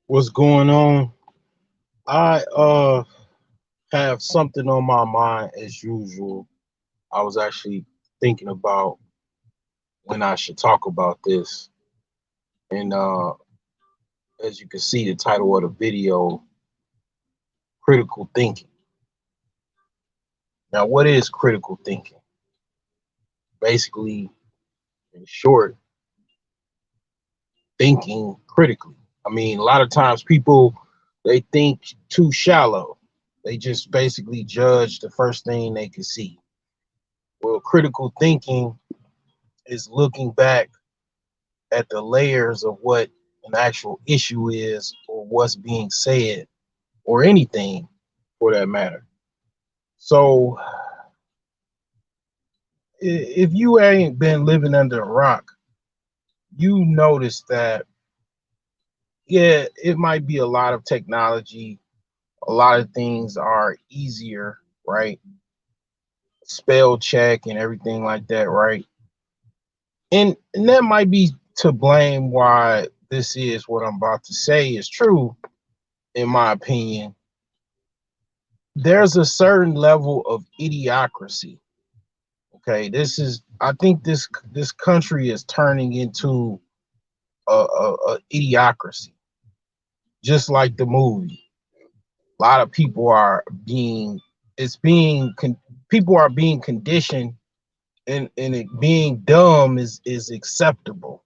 What's going on? I have something on my mind as usual. I was actually thinking about when I should talk about this. And as you can see, the title of the video, critical thinking. Now, what is critical thinking? Basically, in short, thinking critically. I mean, a lot of times people they think too shallow. They just basically judge the first thing they can see. Well, critical thinking is looking back at the layers of what an actual issue is or what's being said or anything for that matter. So if you ain't been living under a rock, you notice that, yeah, it might be a lot of technology, a lot of things are easier, right? Spell check and everything like that, right? And that might be to blame why this is what I'm about to say is true, in my opinion. There's a certain level of idiocracy. Okay, I think this country is turning into a idiocracy, just like the movie. A lot of people are being, it's being, people are being conditioned, and it being dumb is acceptable.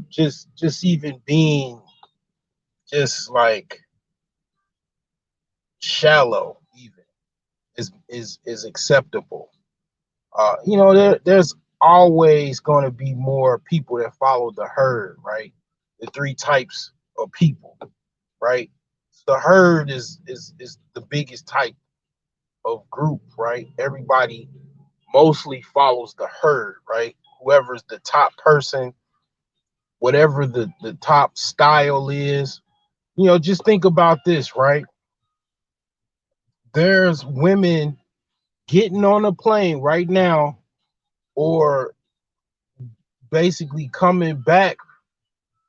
Just even being just like shallow even is acceptable. There's always going to be more people that follow the herd, right? The three types of people, right? The herd is the biggest type of group, right? Everybody mostly follows the herd, right? Whoever's the top person, whatever the top style is. Just think about this, right? There's women getting on a plane right now, or basically coming back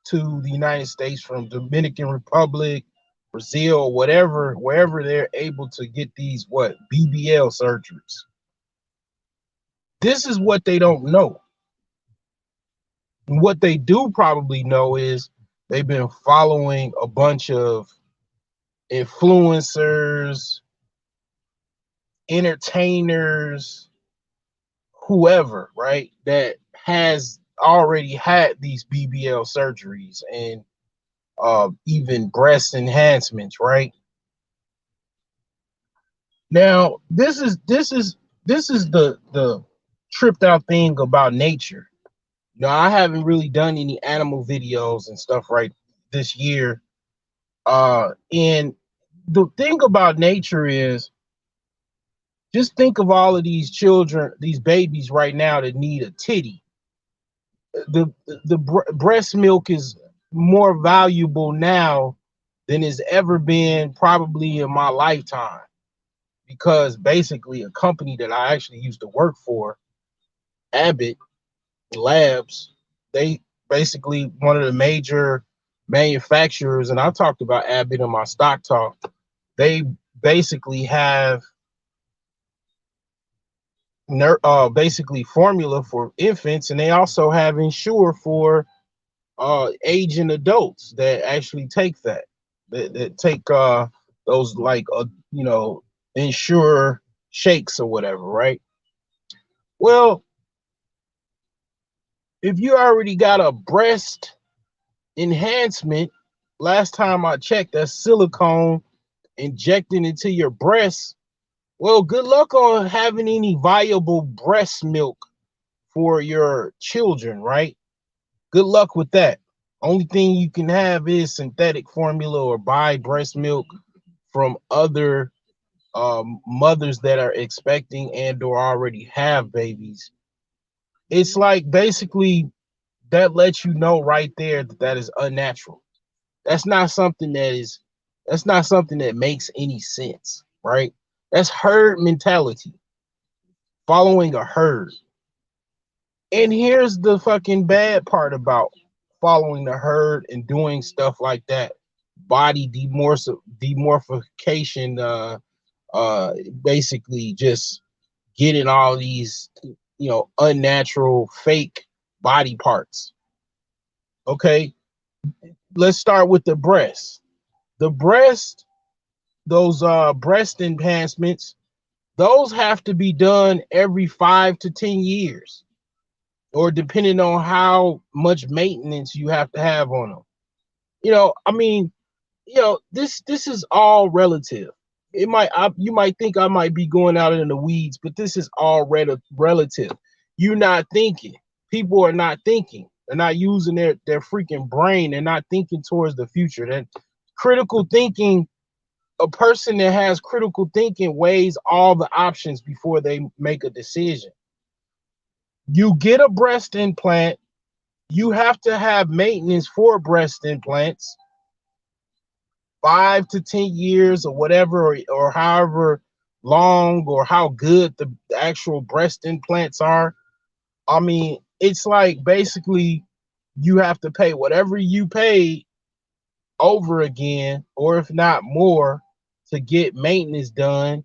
to the United States from Dominican Republic, Brazil, whatever, wherever they're able to get these BBL surgeries. This is what they don't know. And what they do probably know is they've been following a bunch of influencers, entertainers, whoever, right? That has already had these BBL surgeries and even breast enhancements, right? Now, this is the tripped out thing about nature. I haven't really done any animal videos and stuff right this year. And the thing about nature is, just think of all of these children, these babies right now that need a titty. The breast milk is more valuable now than it's ever been probably in my lifetime, because basically a company that I actually used to work for, Abbott Labs, they basically one of the major manufacturers, and I talked about Abbott in my stock talk. They basically have basically formula for infants, and they also have Ensure for aging adults that actually take that take those like Ensure shakes or whatever, right? Well, if you already got a breast enhancement, last time I checked, that's silicone injected into your breast. Well, good luck on having any viable breast milk for your children, right? Good luck with that. Only thing you can have is synthetic formula or buy breast milk from other mothers that are expecting and or already have babies. It's like basically that lets you know right there that that is unnatural. That's not something that's not something that makes any sense, right? That's herd mentality, following a herd. And here's the fucking bad part about following the herd and doing stuff like that, body demorphication, basically just getting all these, unnatural fake body parts. Okay, let's start with the breast. The breast, those breast enhancements, those have to be done every 5 to 10 years, or depending on how much maintenance you have to have on them. I mean, this is all relative. You might think I might be going out in the weeds, but this is all relative. You're not thinking. People are not thinking. They're not using their freaking brain. They're not thinking towards the future. That critical thinking, a person that has critical thinking weighs all the options before they make a decision. You get a breast implant, you have to have maintenance for breast implants, 5 to 10 years or whatever, or however long or how good the actual breast implants are. I mean, it's like basically you have to pay whatever you paid over again, or if not more, to get maintenance done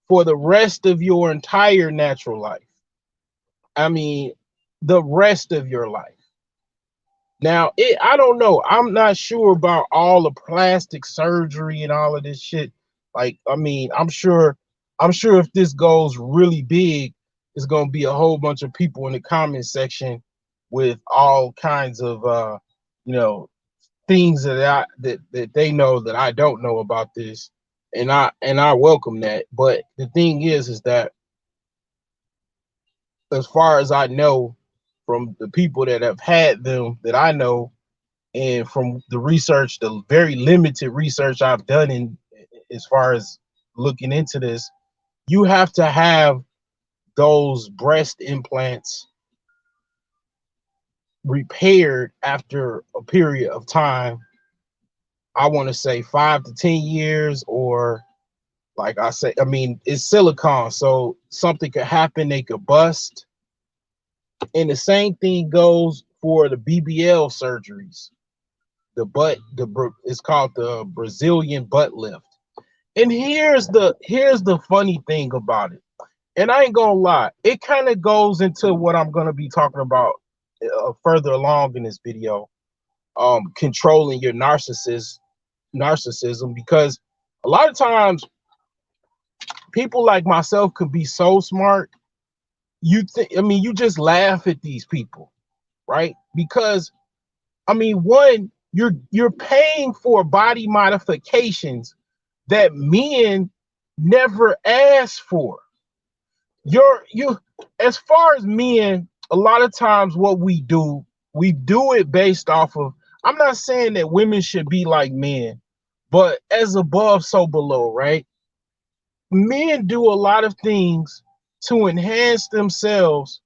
for the rest of your entire natural life. I mean, the rest of your life. Now, I don't know. I'm not sure about all the plastic surgery and all of this shit. Like, I mean, I'm sure if this goes really big, it's gonna be a whole bunch of people in the comment section with all kinds of you know, things that they know that I don't know about this, and I welcome that. But the thing is that as far as I know, from the people that have had them that I know, and from the research, the very limited research I've done in as far as looking into this, you have to have those breast implants repaired after a period of time. I want to say 5 to 10 years, or like I say, I mean, it's silicone, so something could happen, they could bust. And the same thing goes for the BBL surgeries. It's called the Brazilian butt lift. And here's the funny thing about it. And I ain't gonna lie, it kind of goes into what I'm gonna be talking about further along in this video. Controlling your narcissism, because a lot of times people like myself could be so smart. You just laugh at these people, right? Because I mean, one, you're paying for body modifications that men never asked for. You As far as men, a lot of times what we do it based off of, I'm not saying that women should be like men, but as above, so below, right? Men do a lot of things to enhance themselves,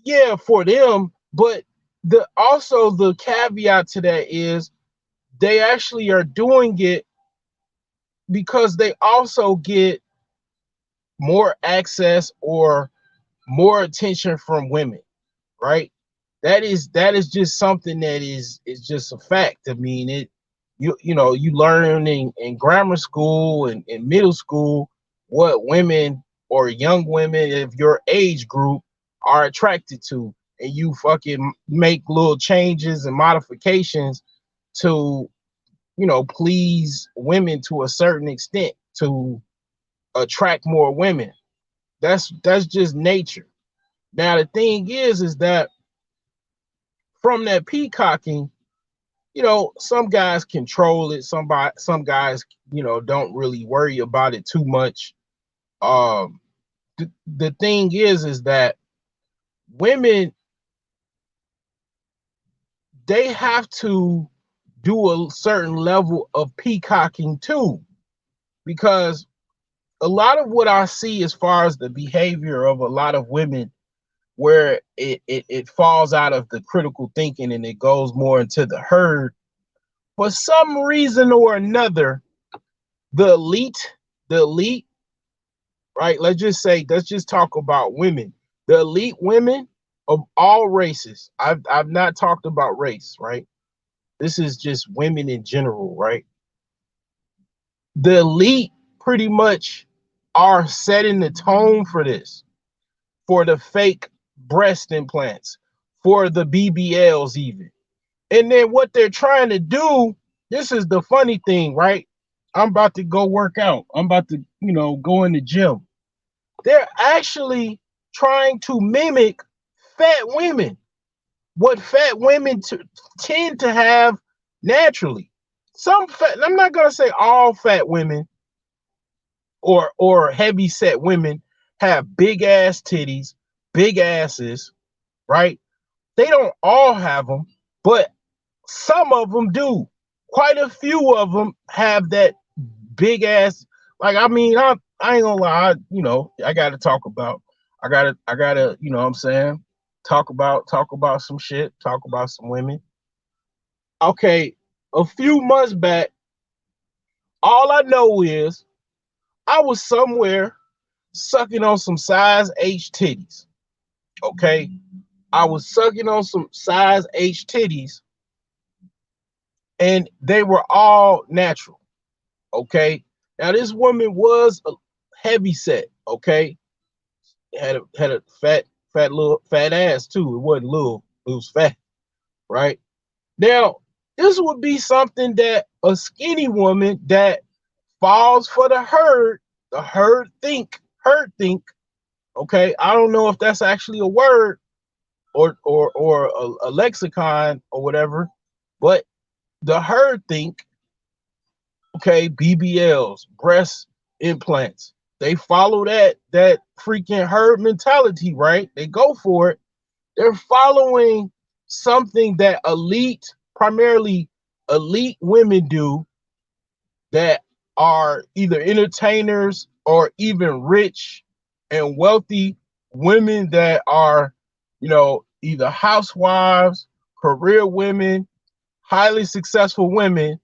yeah, for them, but the caveat to that is they actually are doing it because they also get more access or more attention from women, right? That is just something that is just a fact. I mean, you learn in grammar school and in middle school what women or young women of your age group are attracted to, and you fucking make little changes and modifications to, please women to a certain extent, to attract more women. That's just nature. Now the thing is that from that peacocking, some guys control it. Some guys, don't really worry about it too much. Um, the thing is that women, they have to do a certain level of peacocking too, because a lot of what I see as far as the behavior of a lot of women, where it falls out of the critical thinking and it goes more into the herd, for some reason or another, the elite, right? Let's just talk about women. The elite women of all races, I've not talked about race, right? This is just women in general, right? The elite pretty much are setting the tone for this, for the fake breast implants, for the BBLs even. And then what they're trying to do, this is the funny thing, right? I'm about to go work out. I'm about to, go in the gym. They're actually trying to mimic fat women, what fat women tend to have naturally. Some fat, I'm not gonna say all fat women or heavy set women have big ass titties, big asses, right? They don't all have them, but some of them do. Quite a few of them have that big ass. Like, I mean, I ain't gonna lie, I gotta talk about, I gotta, what I'm saying, talk about some shit, talk about some women. Okay, a few months back, all I know is I was somewhere sucking on some size H titties. Okay, I was sucking on some size H titties, and they were all natural. Okay, now this woman was a heavy set. Okay, had a fat little fat ass too. It wasn't little, it was fat, right? Now, this would be something that a skinny woman that falls for the herd think. Okay, I don't know if that's actually a word or a lexicon or whatever, but the herd think, okay, BBLs, breast implants, they follow that freaking herd mentality, right? They go for it. They're following something that primarily elite women do, that are either entertainers or even rich and wealthy women that are, either housewives, career women, highly successful women.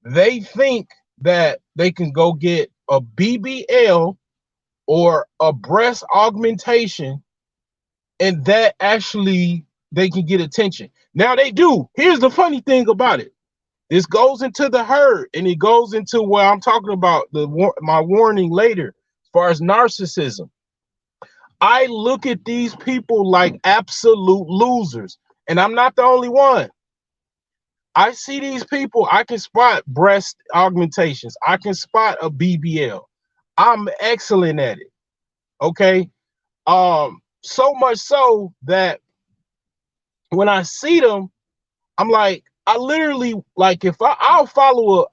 They think that they can go get a BBL or a breast augmentation, and that actually they can get attention. Now they do. Here's the funny thing about it. This goes into the herd, and it goes into where I'm talking about my warning later, as far as narcissism. I look at these people like absolute losers, and I'm not the only one. I see these people, I can spot breast augmentations, I can spot a BBL. I'm excellent at it. Okay. So much so that when I see them, I'm like, I literally, like, if I'll follow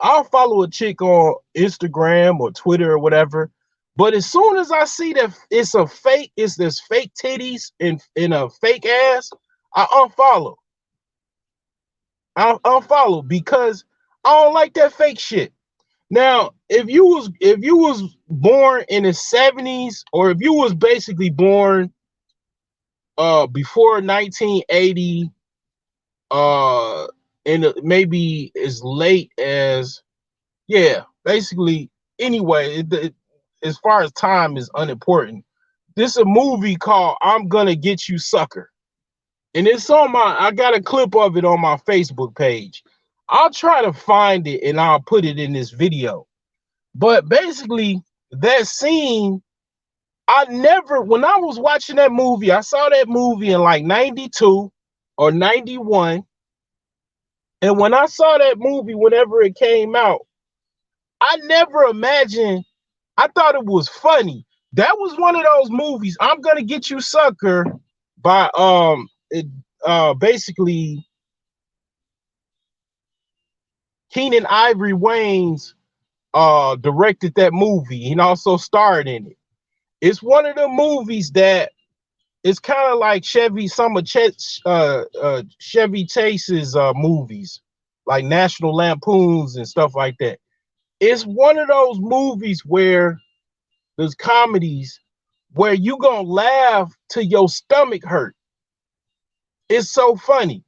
a chick on Instagram or Twitter or whatever, but as soon as I see that it's this fake titties and a fake ass, I unfollow. I'll unfollow because I don't like that fake shit. Now, if you was born in the 70s, or if you was basically born before 1980, and maybe as late as, yeah, basically, anyway, as far as time is unimportant. This is a movie called I'm Gonna Get You, Sucker. And it's I got a clip of it on my Facebook page. I'll try to find it and I'll put it in this video. But basically, that scene, when I was watching that movie, I saw that movie in like 92 or 91. And when I saw that movie, whenever it came out, I never imagined, I thought it was funny. That was one of those movies, I'm Gonna Get You, Sucker, by basically Keenan Ivory Wayans directed that movie and also starred in it. It's one of the movies that it's kind of like Chevy Chase's movies, like National Lampoons and stuff like that. It's one of those movies where there's comedies where you gonna laugh till your stomach hurt. It's so funny.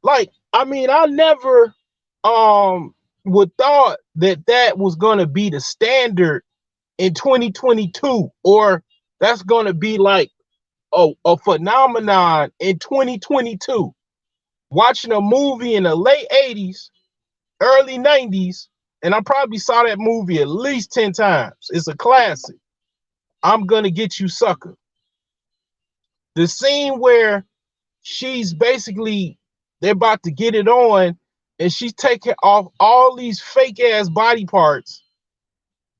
Like, I mean, I never would thought that was gonna be the standard in 2022, or that's gonna be like a phenomenon in 2022. Watching a movie in the late 80s, early 90s, and I probably saw that movie at least 10 times. It's a classic. I'm Gonna Get You, Sucker. The scene where she's basically, they're about to get it on, and she's taking off all these fake ass body parts.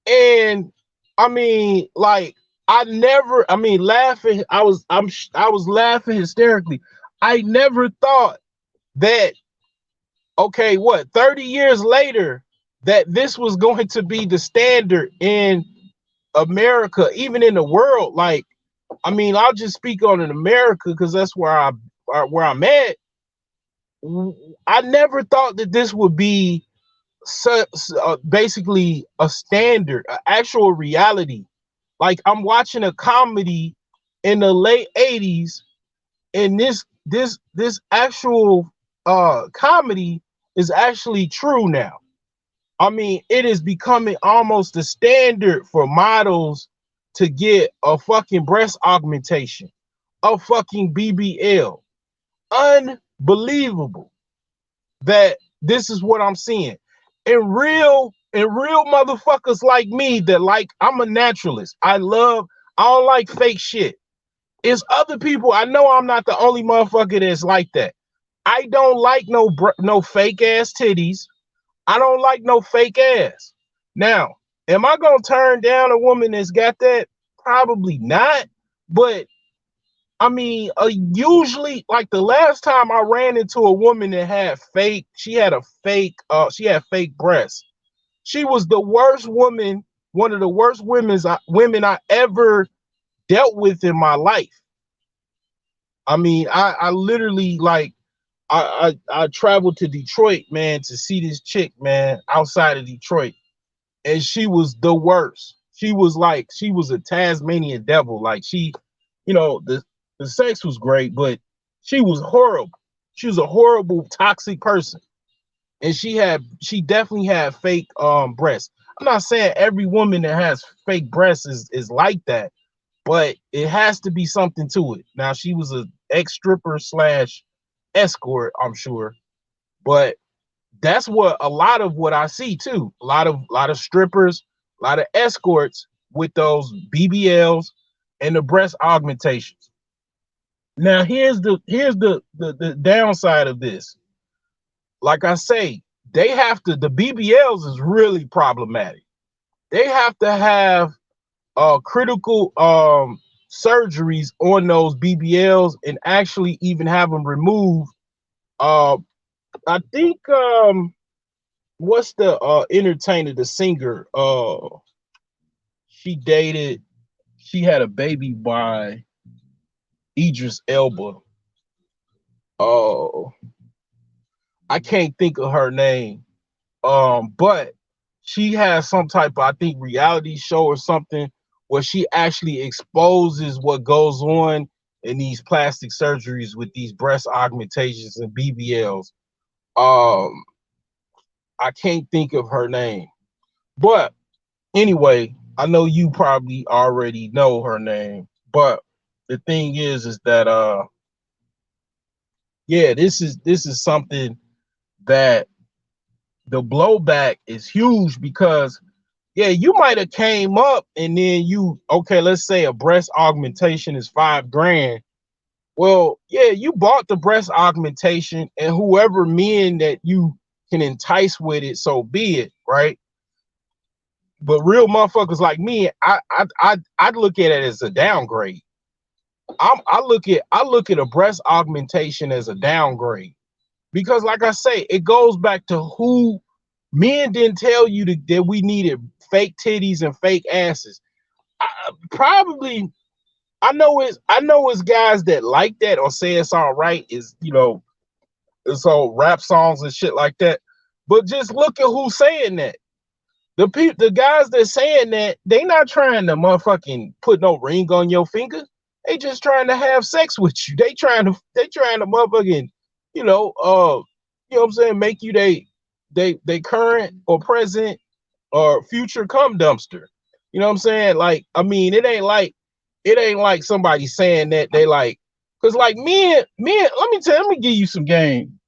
And I mean, like, laughing. I was laughing hysterically. I never thought that, okay, what, 30 years later, that this was going to be the standard in America, even in the world. Like, I mean, I'll just speak on in America because that's where I'm at. I never thought that this would be basically a standard, an actual reality. Like, I'm watching a comedy in the late 80s, and this actual comedy is actually true now. I mean, it is becoming almost the standard for models to get a fucking breast augmentation, a fucking BBL. Unbelievable that this is what I'm seeing. And real motherfuckers like me that, like, I'm a naturalist. I don't like fake shit. It's other people. I know I'm not the only motherfucker that's like that. I don't like no fake ass titties. I don't like no fake ass. Now, am I gonna turn down a woman that's got that? Probably not. But I mean, usually, like, the last time I ran into a woman that had she had fake breasts. She was the worst woman, one of the worst women I ever dealt with in my life. I mean, I literally, like, I traveled to Detroit, man, to see this chick, man, outside of Detroit, and she was the worst. She was a Tasmanian devil. Like, the sex was great, but she was horrible. She was a horrible, toxic person, and she definitely had fake breasts. I'm not saying every woman that has fake breasts is like that, but it has to be something to it. Now, she was a ex stripper slash escort, I'm sure, but that's what a lot of what I see too. A lot of strippers, a lot of escorts with those BBLs and the breast augmentations. Now, here's the downside of this. Like I say, the BBLs is really problematic. They have to have critical surgeries on those BBLs and actually even have them removed. I think what's the entertainer, the singer, she dated, she had a baby by Idris Elba. Oh, I can't think of her name. But she has some type of, I think, reality show or something where she actually exposes what goes on in these plastic surgeries with these breast augmentations and BBLs. Um, I can't think of her name. But anyway, I know you probably already know her name. But the thing is that yeah, this is something that the blowback is huge because, yeah, you might have came up and then okay, let's say a breast augmentation is $5,000. Well, yeah, you bought the breast augmentation, and whoever men that you can entice with it, so be it, right? But real motherfuckers like me, I'd look at it as a downgrade. I look at a breast augmentation as a downgrade because, like I say, it goes back to who men didn't tell you that we needed fake titties and fake asses. Probably, I know it's guys that like that or say it's all right. It's all rap songs and shit like that. But just look at who's saying that. The guys that saying that, they not trying to motherfucking put no ring on your finger. They just trying to have sex with you. They trying to motherfucking, you know what I'm saying, make you they current or present or future cum dumpster. You know what I'm saying? Like, I mean, it ain't like It ain't like somebody saying that they like, cause like men, let me give you some game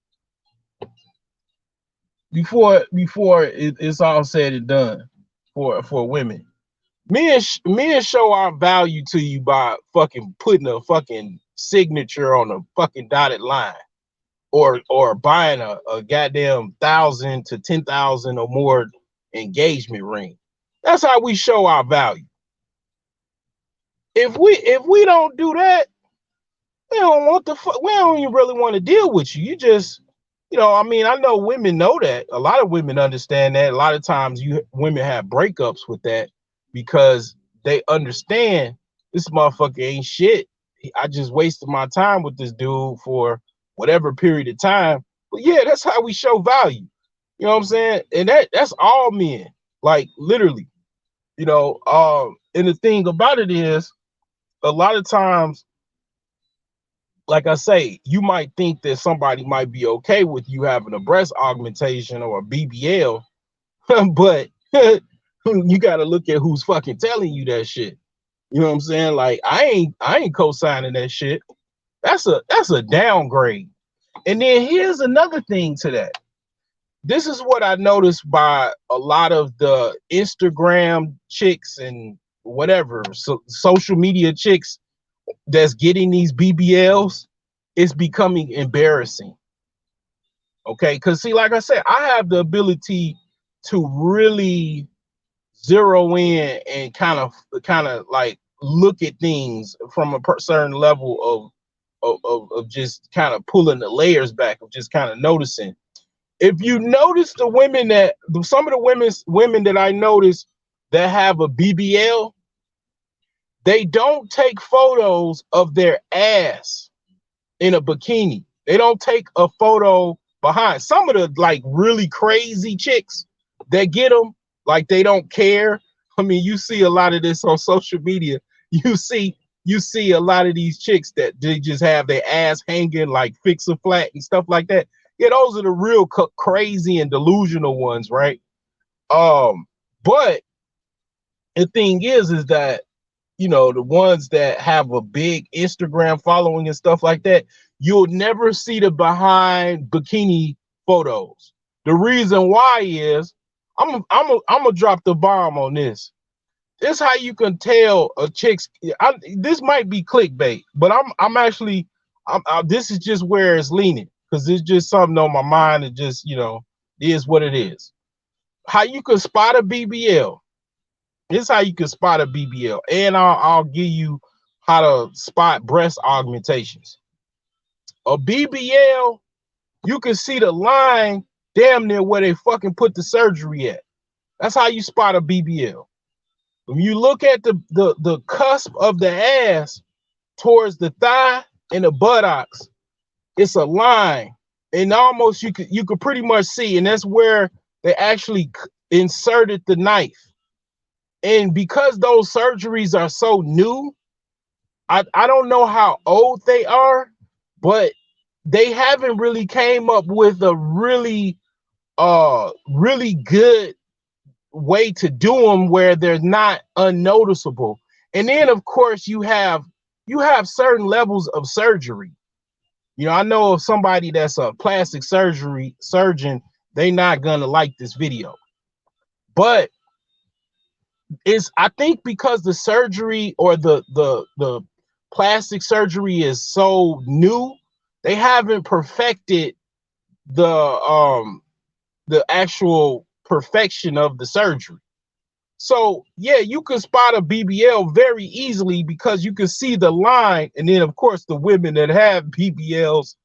before it's all said and done for women. Men show our value to you by fucking putting a fucking signature on a fucking dotted line, or buying a goddamn 1,000 to 10,000 or more engagement ring. That's how we show our value. If we don't do that, we don't want the fuck. We don't even really want to deal with you. You just, I mean, I know women know that. A lot of women understand that. A lot of times, women have breakups with that because they understand this motherfucker ain't shit. I just wasted my time with this dude for whatever period of time. But yeah, that's how we show value. You know what I'm saying? And that's all men, like literally. And the thing about it is, a lot of times, like I say, you might think that somebody might be okay with you having a breast augmentation or a BBL, but you got to look at who's fucking telling you that shit. You know what I'm saying? Like I ain't co-signing that shit. That's a downgrade. And then here's another thing to that. This is what I noticed by a lot of the Instagram chicks and whatever, social media chicks that's getting these BBLs. It's becoming embarrassing. Okay, because see, like I said, I have the ability to really zero in and kind of like look at things from a certain level of just kind of pulling the layers back, of just kind of noticing. If you notice the women that some of the women that I notice that have a BBL, they don't take photos of their ass in a bikini. They don't take a photo behind. Some of the like really crazy chicks that get them, like they don't care. I mean, you see a lot of this on social media. You see a lot of these chicks that they just have their ass hanging like fix a flat and stuff like that. Yeah, those are the real crazy and delusional ones, right? But the thing is that the ones that have a big Instagram following and stuff like that, you'll never see the behind bikini photos. The reason why is I'm gonna drop the bomb on this. This is how you can tell a chick's. This might be clickbait, but I'm actually this is just where it's leaning, because it's just something on my mind. It just is what it is. How you can spot a BBL. This is how you can spot a BBL, and I'll give you how to spot breast augmentations. A BBL, you can see the line damn near where they fucking put the surgery at. That's how you spot a BBL. When you look at the cusp of the ass towards the thigh and the buttocks, it's a line, and almost you could pretty much see, and that's where they actually inserted the knife. And because those surgeries are so new, I don't know how old they are, but they haven't really came up with a really good way to do them where they're not unnoticeable. And then of course you have certain levels of surgery. I know of somebody that's a plastic surgery surgeon, they not gonna like this video. But I think because the surgery or the plastic surgery is so new, they haven't perfected the actual perfection of the surgery. So yeah, you can spot a BBL very easily because you can see the line. And then of course the women that have BBLs,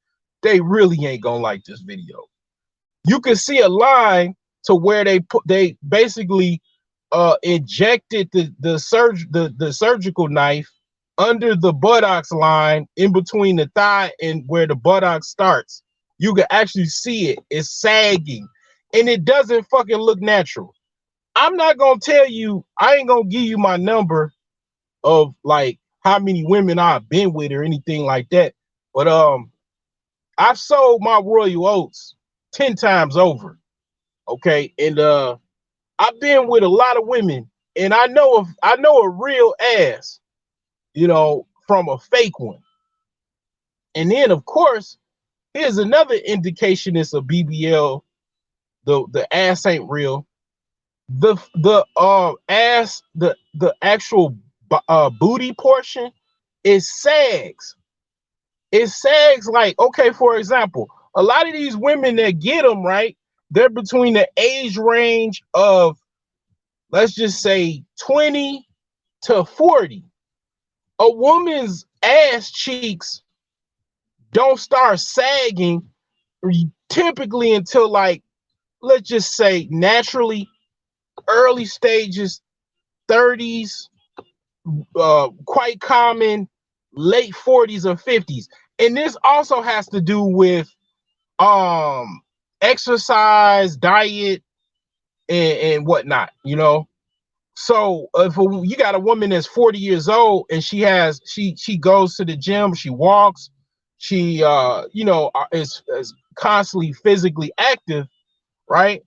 they really ain't gonna like this video. You can see a line to where they basically injected the surgical knife under the buttocks line, in between the thigh and where the buttocks starts. You can actually see it. It's sagging, and it doesn't fucking look natural. I'm not gonna tell you, I ain't gonna give you my number of like how many women I've been with or anything like that, but I've sold my royal oats 10 times over. Okay, and I've been with a lot of women, and I know a real ass. from a fake one. And then, of course, here's another indication it's a BBL. The ass ain't real. The actual booty portion, it sags. It sags like, okay, for example, a lot of these women that get them, right, they're between the age range of, let's just say, 20 to 40. A woman's ass cheeks don't start sagging typically until, like, let's just say naturally early stages, 30s, quite common late 40s or 50s. And this also has to do with exercise, diet, and whatnot, So if you got a woman that's 40 years old and she goes to the gym, she walks, she is constantly physically active, right?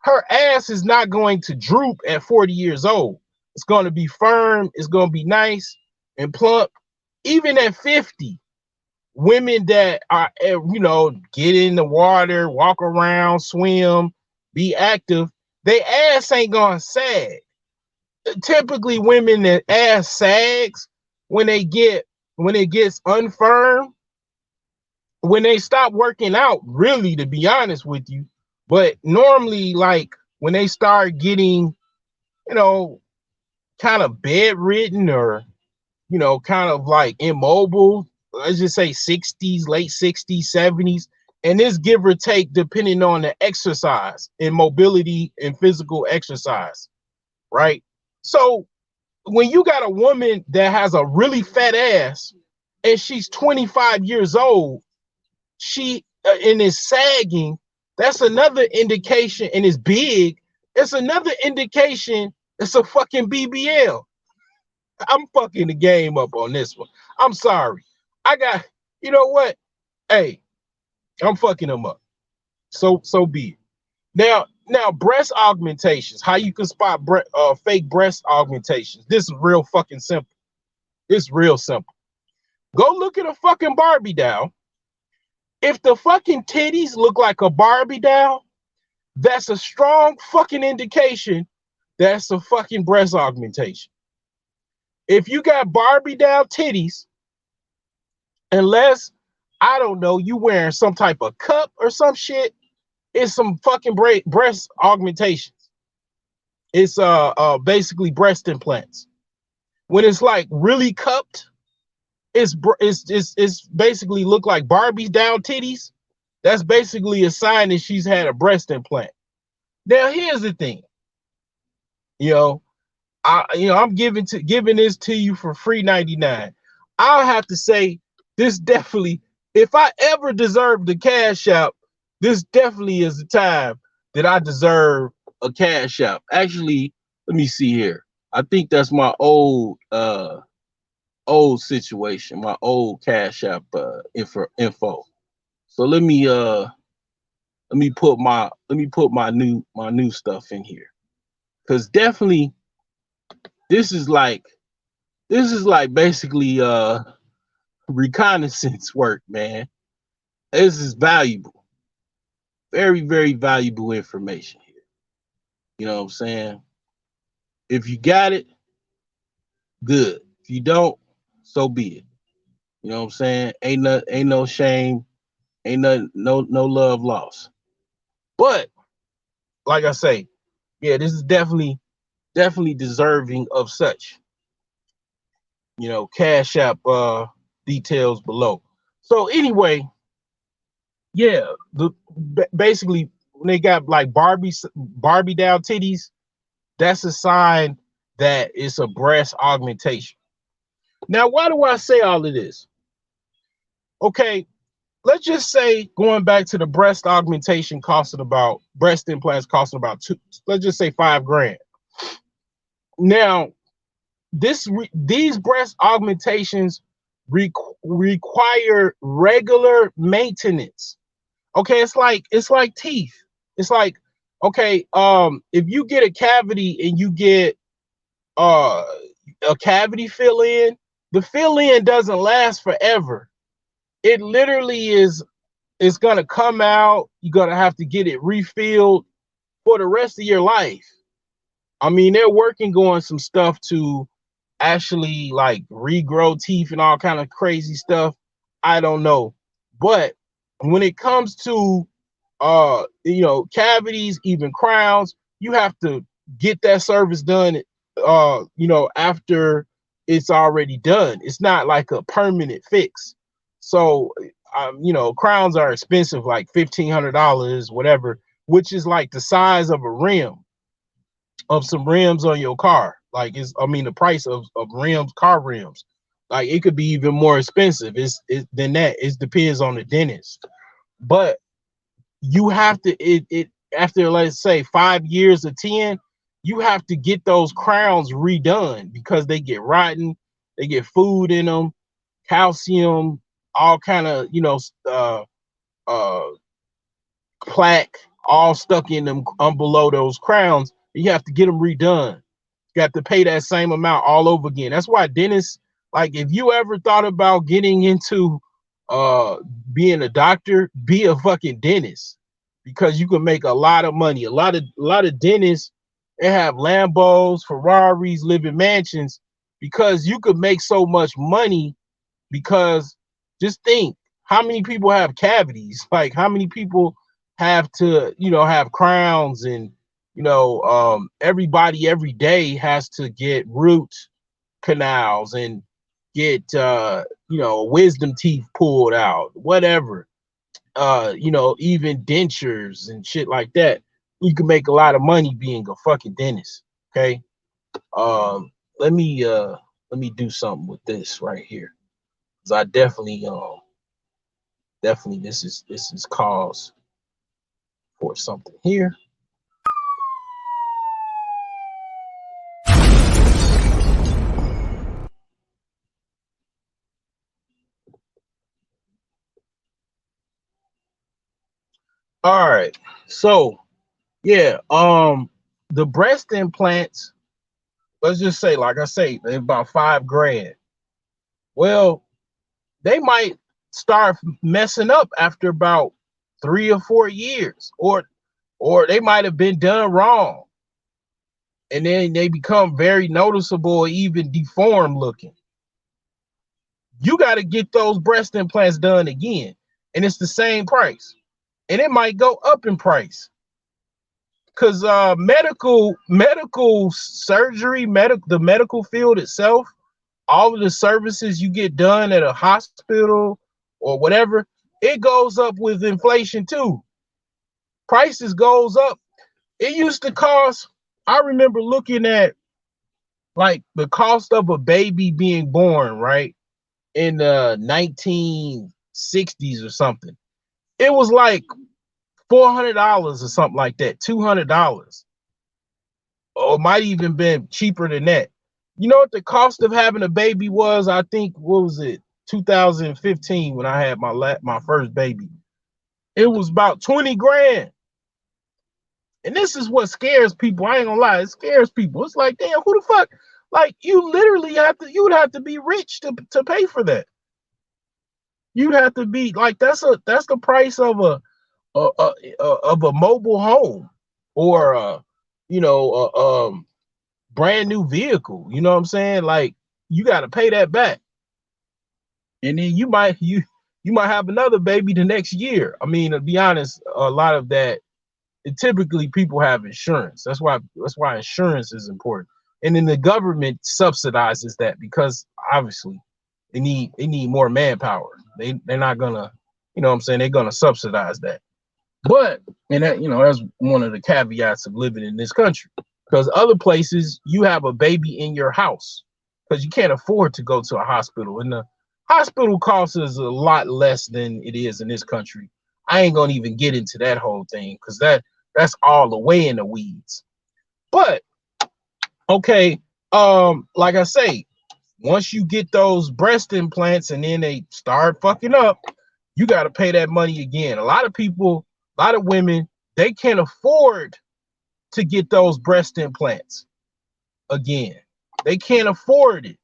Her ass is not going to droop at 40 years old. It's going to be firm, it's going to be nice and plump. Even at 50, women that are, get in the water, walk around, swim, be active, they ass ain't gonna sag. Typically, women that ass sags when it gets unfirm, when they stop working out, really, to be honest with you. But normally, like when they start getting, kind of bedridden or, kind of like immobile, let's just say 60s, late 60s, 70s. And this give or take depending on the exercise and mobility and physical exercise, right? So when you got a woman that has a really fat ass and she's 25 years old, she and is sagging, that's another indication, and it's big. It's another indication it's a fucking BBL. I'm fucking the game up on this one. I'm sorry. You know what? Hey, I'm fucking them up. So be it. Now, breast augmentations. How you can spot fake breast augmentations? This is real fucking simple. It's real simple. Go look at a fucking Barbie doll. If the fucking titties look like a Barbie doll, that's a strong fucking indication that's a fucking breast augmentation. If you got Barbie doll titties, unless, I don't know, you wearing some type of cup or some shit, it's some fucking breast augmentations. It's basically breast implants. When it's like really cupped, it's basically look like Barbie's down titties. That's basically a sign that she's had a breast implant. Now here's the thing, I'm giving this to you for free 99. I'll have to say this definitely, if I ever deserve the cash out, this definitely is the time that I deserve a cash out. Actually, let me see here. I think that's my old situation, my old cash app info. So let me put my new stuff in here. Cause definitely this is like basically reconnaissance work, man. This is valuable. Very, very valuable information here. You know what I'm saying? If you got it, good. If you don't, so be it. You know what I'm saying? Ain't no shame, ain't no love lost. But like I say, yeah, this is definitely deserving of such. Cash app details below. So anyway, yeah, basically when they got like Barbie doll titties, that's a sign that it's a breast augmentation. Now, why do I say all of this? Okay, let's just say, going back to the breast augmentation breast implants costing about let's just say $5,000. Now, these breast augmentations require regular maintenance. Okay, it's like teeth. It's like, okay, if you get a cavity and you get a cavity fill in, The fill-in doesn't last forever. It literally is, it's gonna come out, you're gonna have to get it refilled for the rest of your life. I mean, they're working on some stuff to actually like regrow teeth and all kind of crazy stuff. I don't know. But when it comes to cavities, even crowns, you have to get that service done after it's already done. It's not like a permanent fix. So crowns are expensive, like $1,500, whatever, which is like the size of a rim, of some rims on your car. Like the price of rims, car rims. Like it could be even more expensive. Than that. It depends on the dentist. But you have to after, let's say, 5 years or 10, you have to get those crowns redone because they get rotten, they get food in them, calcium, all kind of plaque, all stuck in them below those crowns. You have to get them redone. You have to pay that same amount all over again. That's why dentists, like, if you ever thought about getting into being a doctor, be a fucking dentist, because you can make a lot of money. A lot of dentists, they have Lambos, Ferraris, live in mansions, because you could make so much money. Because just think, how many people have cavities? Like, how many people have to have crowns? And everybody every day has to get root canals and get wisdom teeth pulled out, whatever, even dentures and shit like that. You can make a lot of money being a fucking dentist. Okay. Let me do something with this right here, because I definitely this is cause for something here. All right. So yeah, the breast implants, let's just say, like I say, they're about $5,000. Well, they might start messing up after about 3 or 4 years, or they might have been done wrong, and then they become very noticeable, even deformed looking. You got to get those breast implants done again, and it's the same price, and it might go up in price, because medical surgery, the medical field itself, all of the services you get done at a hospital or whatever, it goes up with inflation too. Prices goes up. It used to cost, I remember looking at like the cost of a baby being born, right, in the 1960s or something. It was like $400 or something like that, $200, or it might even been cheaper than that. You know what the cost of having a baby was? I think, what was it, 2015, when I had my first baby. It was about 20 grand. And this is what scares people. I ain't gonna lie, it scares people. It's like, damn, who the fuck? Like, you would have to be rich to pay for that. You'd have to be like, that's the price of a mobile home, or brand new vehicle. You know what I'm saying? Like, you got to pay that back, and then you might have another baby the next year. I mean, to be honest, a lot of that, typically people have insurance. That's why insurance is important. And then the government subsidizes that, because obviously they need more manpower. They're not gonna, you know what I'm saying, they're gonna subsidize that. But, and that, that's one of the caveats of living in this country, because other places you have a baby in your house because you can't afford to go to a hospital, and the hospital cost is a lot less than it is in this country. I ain't gonna even get into that whole thing, because that's all the way in the weeds. But okay, like I say, once you get those breast implants and then they start fucking up, you got to pay that money again. A lot of people, a lot of women, they can't afford to get those breast implants again. They can't afford it.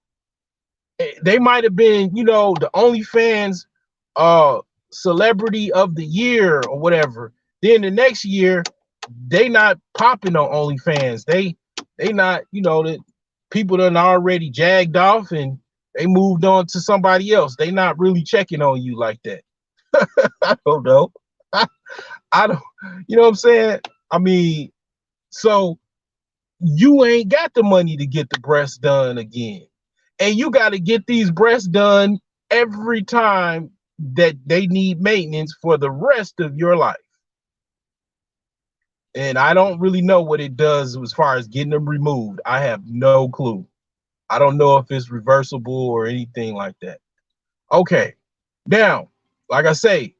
They might have been, the OnlyFans uh celebrity of the year or whatever. Then the next year, they not popping on OnlyFans. They not, the people done already jagged off and they moved on to somebody else. They not really checking on you like that. I don't know. I don't, you know what I'm saying? I mean, so you ain't got the money to get the breasts done again. And you got to get these breasts done every time that they need maintenance for the rest of your life. And I don't really know what it does as far as getting them removed. I have no clue. I don't know if it's reversible or anything like that. Okay. Now, like I say,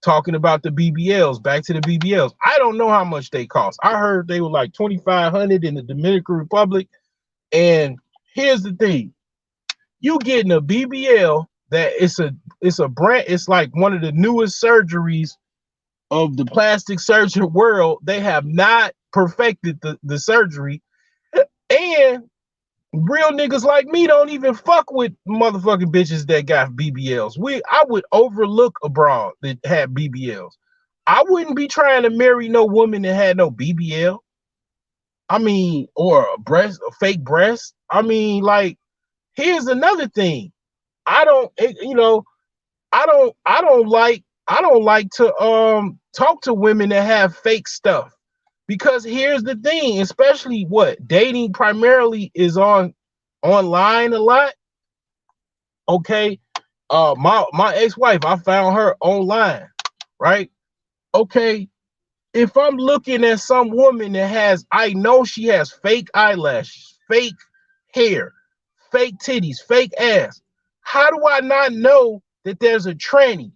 talking about the BBLs, back to the BBLs. I don't know how much they cost. I heard they were like 2,500 in the Dominican Republic. And here's the thing. You getting a BBL that it's a brand, it's like one of the newest surgeries of the plastic surgery world. They have not perfected the surgery. And real niggas like me don't even fuck with motherfucking bitches that got BBLs. I would overlook a broad that had BBLs. I wouldn't be trying to marry no woman that had no BBL. I mean, or a fake breast. I mean, like, here's another thing. I don't, I don't like to talk to women that have fake stuff, because here's the thing, especially what dating primarily is online a lot. Okay. My ex-wife, I found her online, right? Okay. If I'm looking at some woman that I know she has fake eyelashes, fake hair, fake titties, fake ass, how do I not know that there's a tranny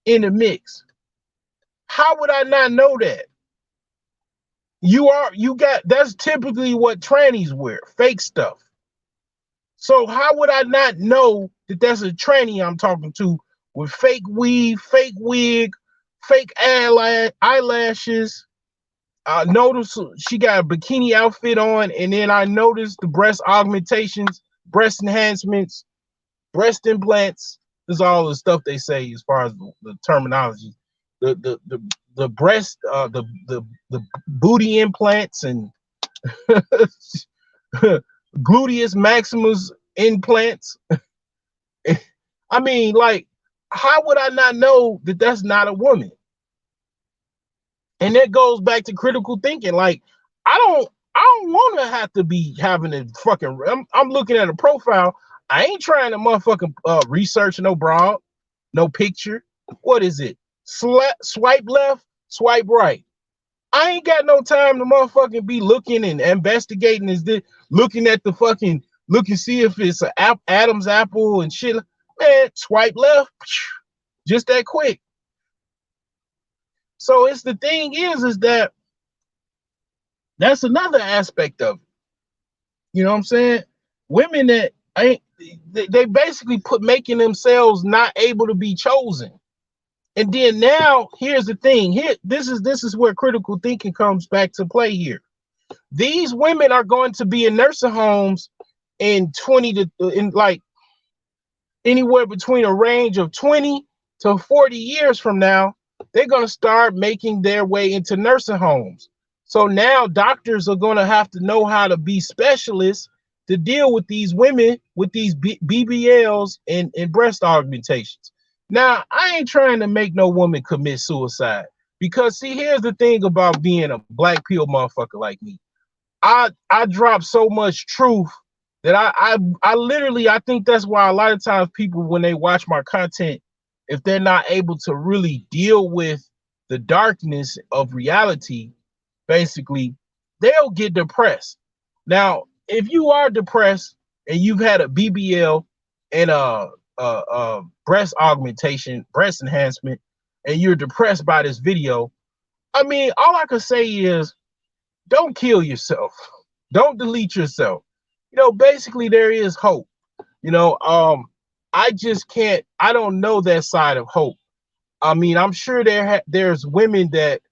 in the mix? How would I not know that? That's typically what trannies wear, fake stuff. So how would I not know that that's a tranny I'm talking to with fake weave, fake wig, fake eyelashes? I noticed she got a bikini outfit on, and then I noticed the breast augmentations, breast enhancements, breast implants. This is all the stuff they say as far as the terminology. The breast, the booty implants and gluteus maximus implants. I mean, like, how would I not know that that's not a woman? And that goes back to critical thinking. Like, I don't want to have to be having a fucking. I'm looking at a profile. I ain't trying to motherfucking research no broad, no picture. What is it? Swipe left, swipe right. I ain't got no time to motherfucking be looking and investigating. Looking at the fucking see if it's an Adam's apple and shit. Man, swipe left, just that quick. So it's the thing is that that's another aspect of it. You know what I'm saying? Women that ain't, they basically making themselves not able to be chosen. And then now here's the thing. This is where critical thinking comes back to play here. These women are going to be in nursing homes in like anywhere between a range of 20 to 40 years from now. They're going to start making their way into nursing homes. So now doctors are going to have to know how to be specialists to deal with these women with these BBLs and breast augmentations. Now, I ain't trying to make no woman commit suicide, because see, here's the thing about being a black pill motherfucker like me. I drop so much truth that I literally, I think that's why a lot of times people, when they watch my content, if they're not able to really deal with the darkness of reality, basically, they'll get depressed. Now, if you are depressed and you've had a BBL and a breast augmentation, breast enhancement, and you're depressed by this video, I mean, all I can say is don't kill yourself. Don't delete yourself. Basically there is hope. I just can't, I don't know that side of hope. I mean, I'm sure there's women that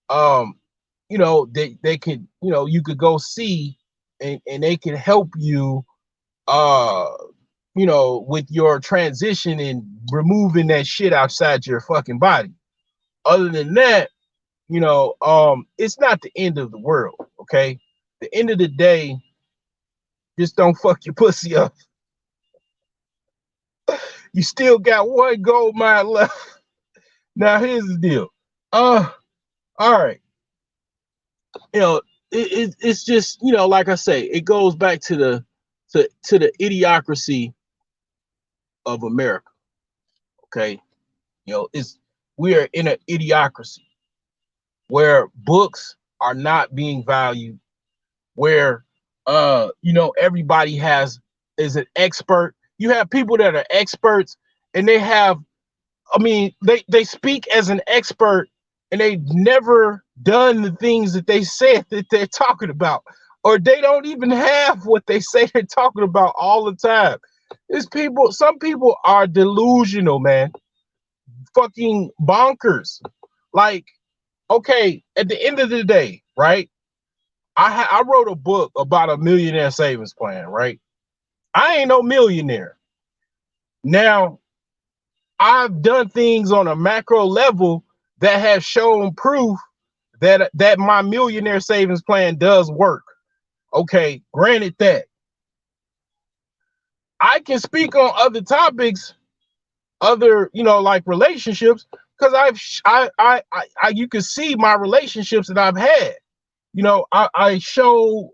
they could, you could go see and they can help you you know, with your transition and removing that shit outside your fucking body. Other than that, you know, it's not the end of the world, okay? The end of the day, just don't fuck your pussy up. You still got one gold mine left. Now here's the deal. All right. You know, it's just, you know, like I say, it goes back to the idiocracy of America. Okay. You know, we are in an idiocracy where books are not being valued, where you know, everybody is an expert. You have people that are experts and they have, I mean, they speak as an expert and they've never done the things that they said that they're talking about, or they don't even have what they say they're talking about all the time. Some people are delusional, man. Fucking bonkers. Like, okay, at the end of the day, right? I wrote a book about a millionaire savings plan, right? I ain't no millionaire. Now, I've done things on a macro level that have shown proof that my millionaire savings plan does work. Okay, granted that. I can speak on other topics, other, you know, like relationships, because you can see my relationships that I've had. You know, I show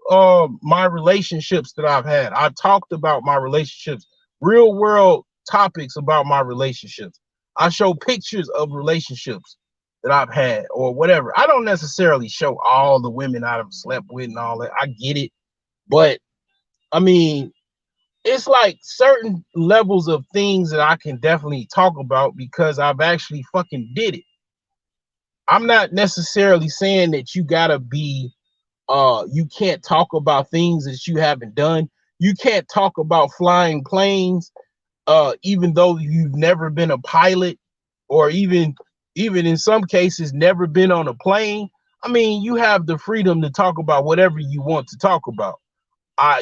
my relationships that I've had. I talked about my relationships, real world topics about my relationships. I show pictures of relationships that I've had or whatever. I don't necessarily show all the women I've slept with and all that. I get it. But I mean, it's like certain levels of things that I can definitely talk about because I've actually fucking did it. I'm not necessarily saying that you gotta be you can't talk about things that you haven't done. You can't talk about flying planes even though you've never been a pilot, or even in some cases never been on a plane. I mean, you have the freedom to talk about whatever you want to talk about.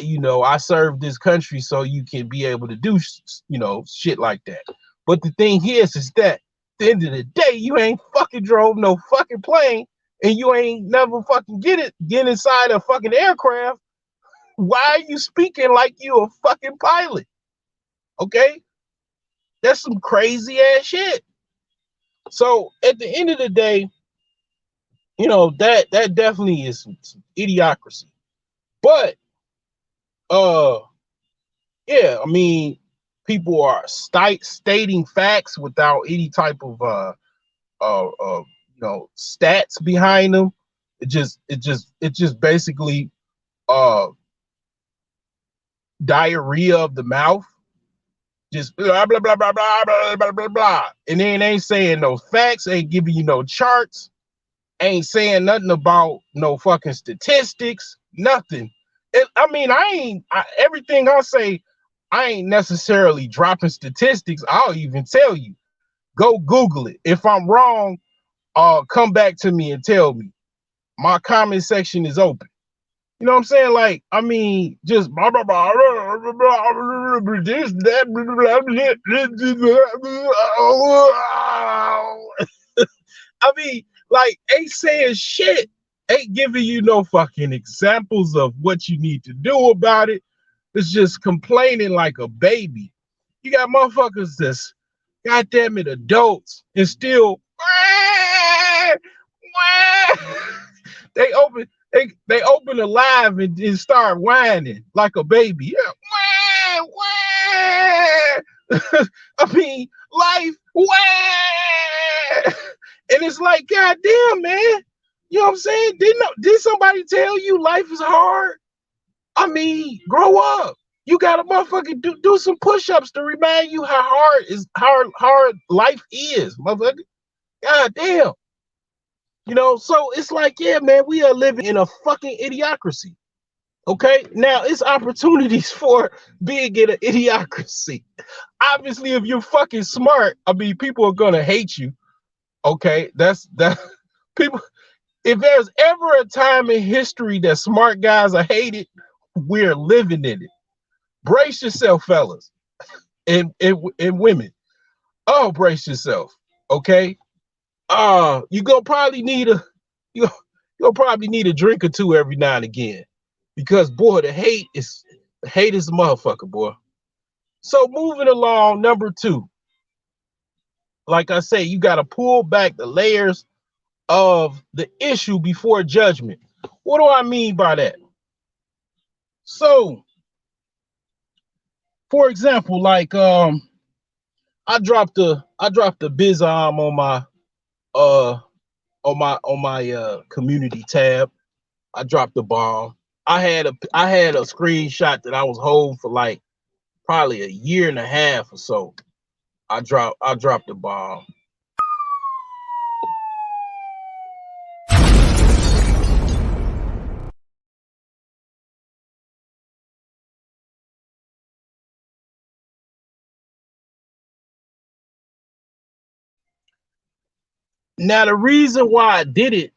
You know, I serve this country so you can be able to do, you know, shit like that. But the thing is that at the end of the day, you ain't fucking drove no fucking plane, and you ain't never fucking get inside a fucking aircraft. Why are you speaking like you a fucking pilot? Okay, that's some crazy ass shit. So at the end of the day, you know, that definitely is some idiocracy. But uh yeah, I mean, people are stating facts without any type of you know, stats behind them. It just basically uh diarrhea of the mouth. Just blah blah blah blah blah blah blah blah blah. And then ain't saying no facts, ain't giving you no charts, ain't saying nothing about no fucking statistics, nothing. I mean, everything I say, I ain't necessarily dropping statistics. I'll even tell you, go Google it. If I'm wrong, come back to me and tell me. My comment section is open. You know what I'm saying? Like, I mean, just blah blah blah, this, that, blah, blah, I mean, like, ain't saying shit, ain't giving you no fucking examples of what you need to do about it. It's just complaining like a baby. You got motherfuckers that's goddamn it adults and still they open they open the live and start whining like a baby. Yeah. I mean, life. And it's like, goddamn, man. You know what I'm saying? Did somebody tell you life is hard? I mean, grow up. You gotta motherfucking do some push-ups to remind you how hard life is, motherfucker. God damn. You know, so it's like, yeah, man, we are living in a fucking idiocracy. Okay, now it's opportunities for being in an idiocracy. Obviously, if you're fucking smart, I mean, people are gonna hate you. Okay, that's that. People, if there's ever a time in history that smart guys are hated, we're living in it. Brace yourself, fellas. in women. Oh, brace yourself. Okay. You gonna probably need a you you'll probably need a drink or two every now and again. Because boy, the hate is a motherfucker, boy. So moving along, number two, like I say, you gotta pull back the layers of the issue before judgment. What do I mean by that? So, for example, like I dropped a biz on my uh community tab. I dropped the bomb. I had a screenshot that I was holding for like probably a year and a half or so. I dropped the bomb. Now the reason why I did it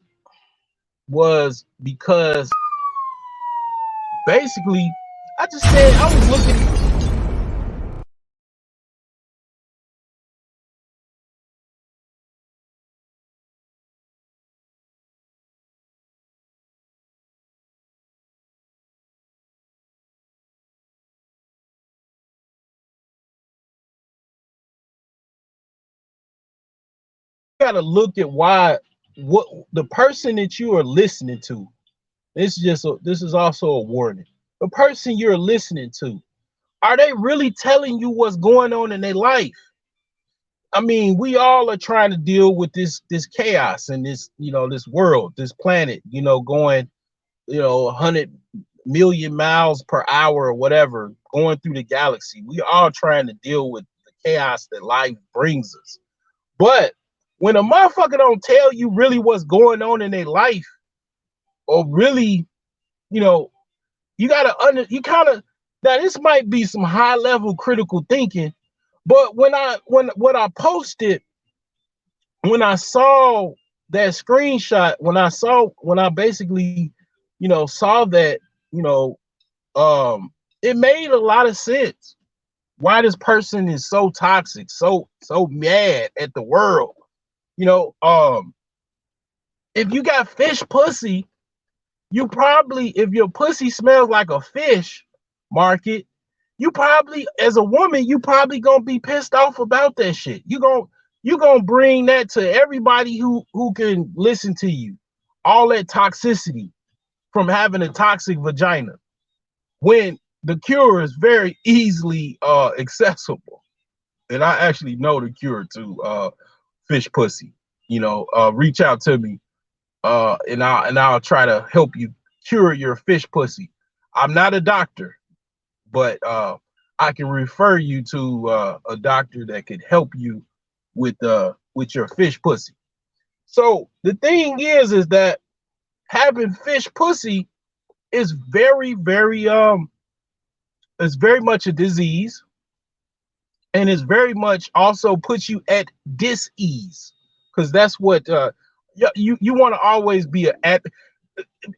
was because basically I just said I was looking. Got to look at why what the person that you are listening to. This is also a warning. The person you're listening to, are they really telling you what's going on in their life? I mean, we all are trying to deal with this chaos and this world, this planet, going 100 million miles per hour or whatever, going through the galaxy. We all trying to deal with the chaos that life brings us. But when a motherfucker don't tell you really what's going on in their life, or really, you know, you gotta you kind of, now this might be some high level critical thinking, but when I posted, when I saw that screenshot, when I basically, saw that, you know, it made a lot of sense why this person is so toxic, so mad at the world. You know, if you got fish pussy, you probably, if your pussy smells like a fish market, you probably, as a woman, you probably gonna be pissed off about that shit. You gonna bring that to everybody who can listen to you. All that toxicity from having a toxic vagina, when the cure is very easily accessible. And I actually know the cure to fish pussy. Reach out to me, and I'll try to help you cure your fish pussy. I'm not a doctor, but I can refer you to a doctor that could help you with your fish pussy. So the thing is that having fish pussy is it's very much a disease, and it's very much also puts you at dis-ease, because that's what you want to always be at.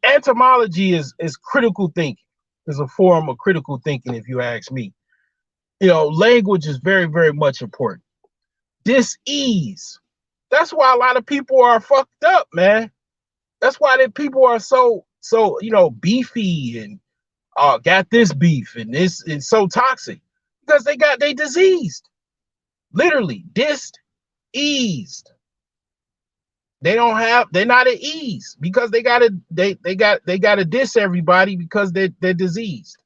Entomology is critical thinking, is a form of critical thinking, if you ask me. Language is very, very much important. Dis-ease, that's why a lot of people are fucked up, man. That's why that people are so beefy, and got this beef, and this is so toxic, because they diseased, literally dis-eased. They're not at ease, because they gotta diss everybody, because they're diseased.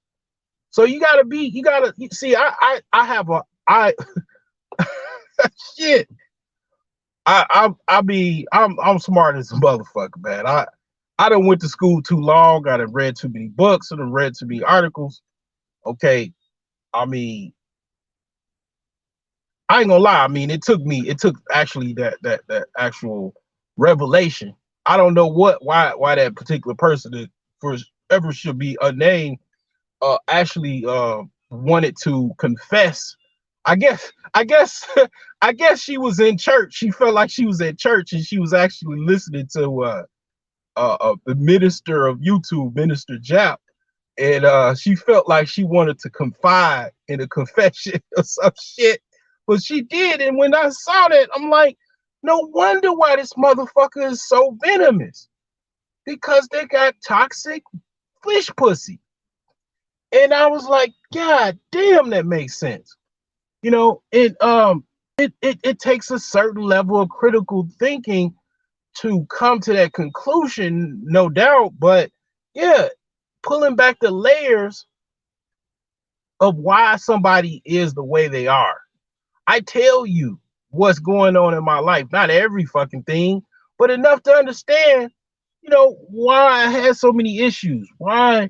So you gotta see. I have a I shit. I'm smart as a motherfucker, man. I done went to school too long. I done read too many books. I done read too many articles. Okay, I mean, I ain't gonna lie. I mean, it took actually that actual revelation. I don't know why that particular person that ever should be unnamed actually wanted to confess. I guess I guess she was in church. She felt like she was at church, and she was actually listening to the minister of YouTube, Minister Jap, and she felt like she wanted to confide in a confession or some shit. But she did, and when I saw that, I'm like, no wonder why this motherfucker is so venomous. Because they got toxic fish pussy. And I was like, God damn, that makes sense. You know, it takes a certain level of critical thinking to come to that conclusion, no doubt. But yeah, pulling back the layers of why somebody is the way they are. I tell you what's going on in my life, not every fucking thing, but enough to understand, you know, why I had so many issues, why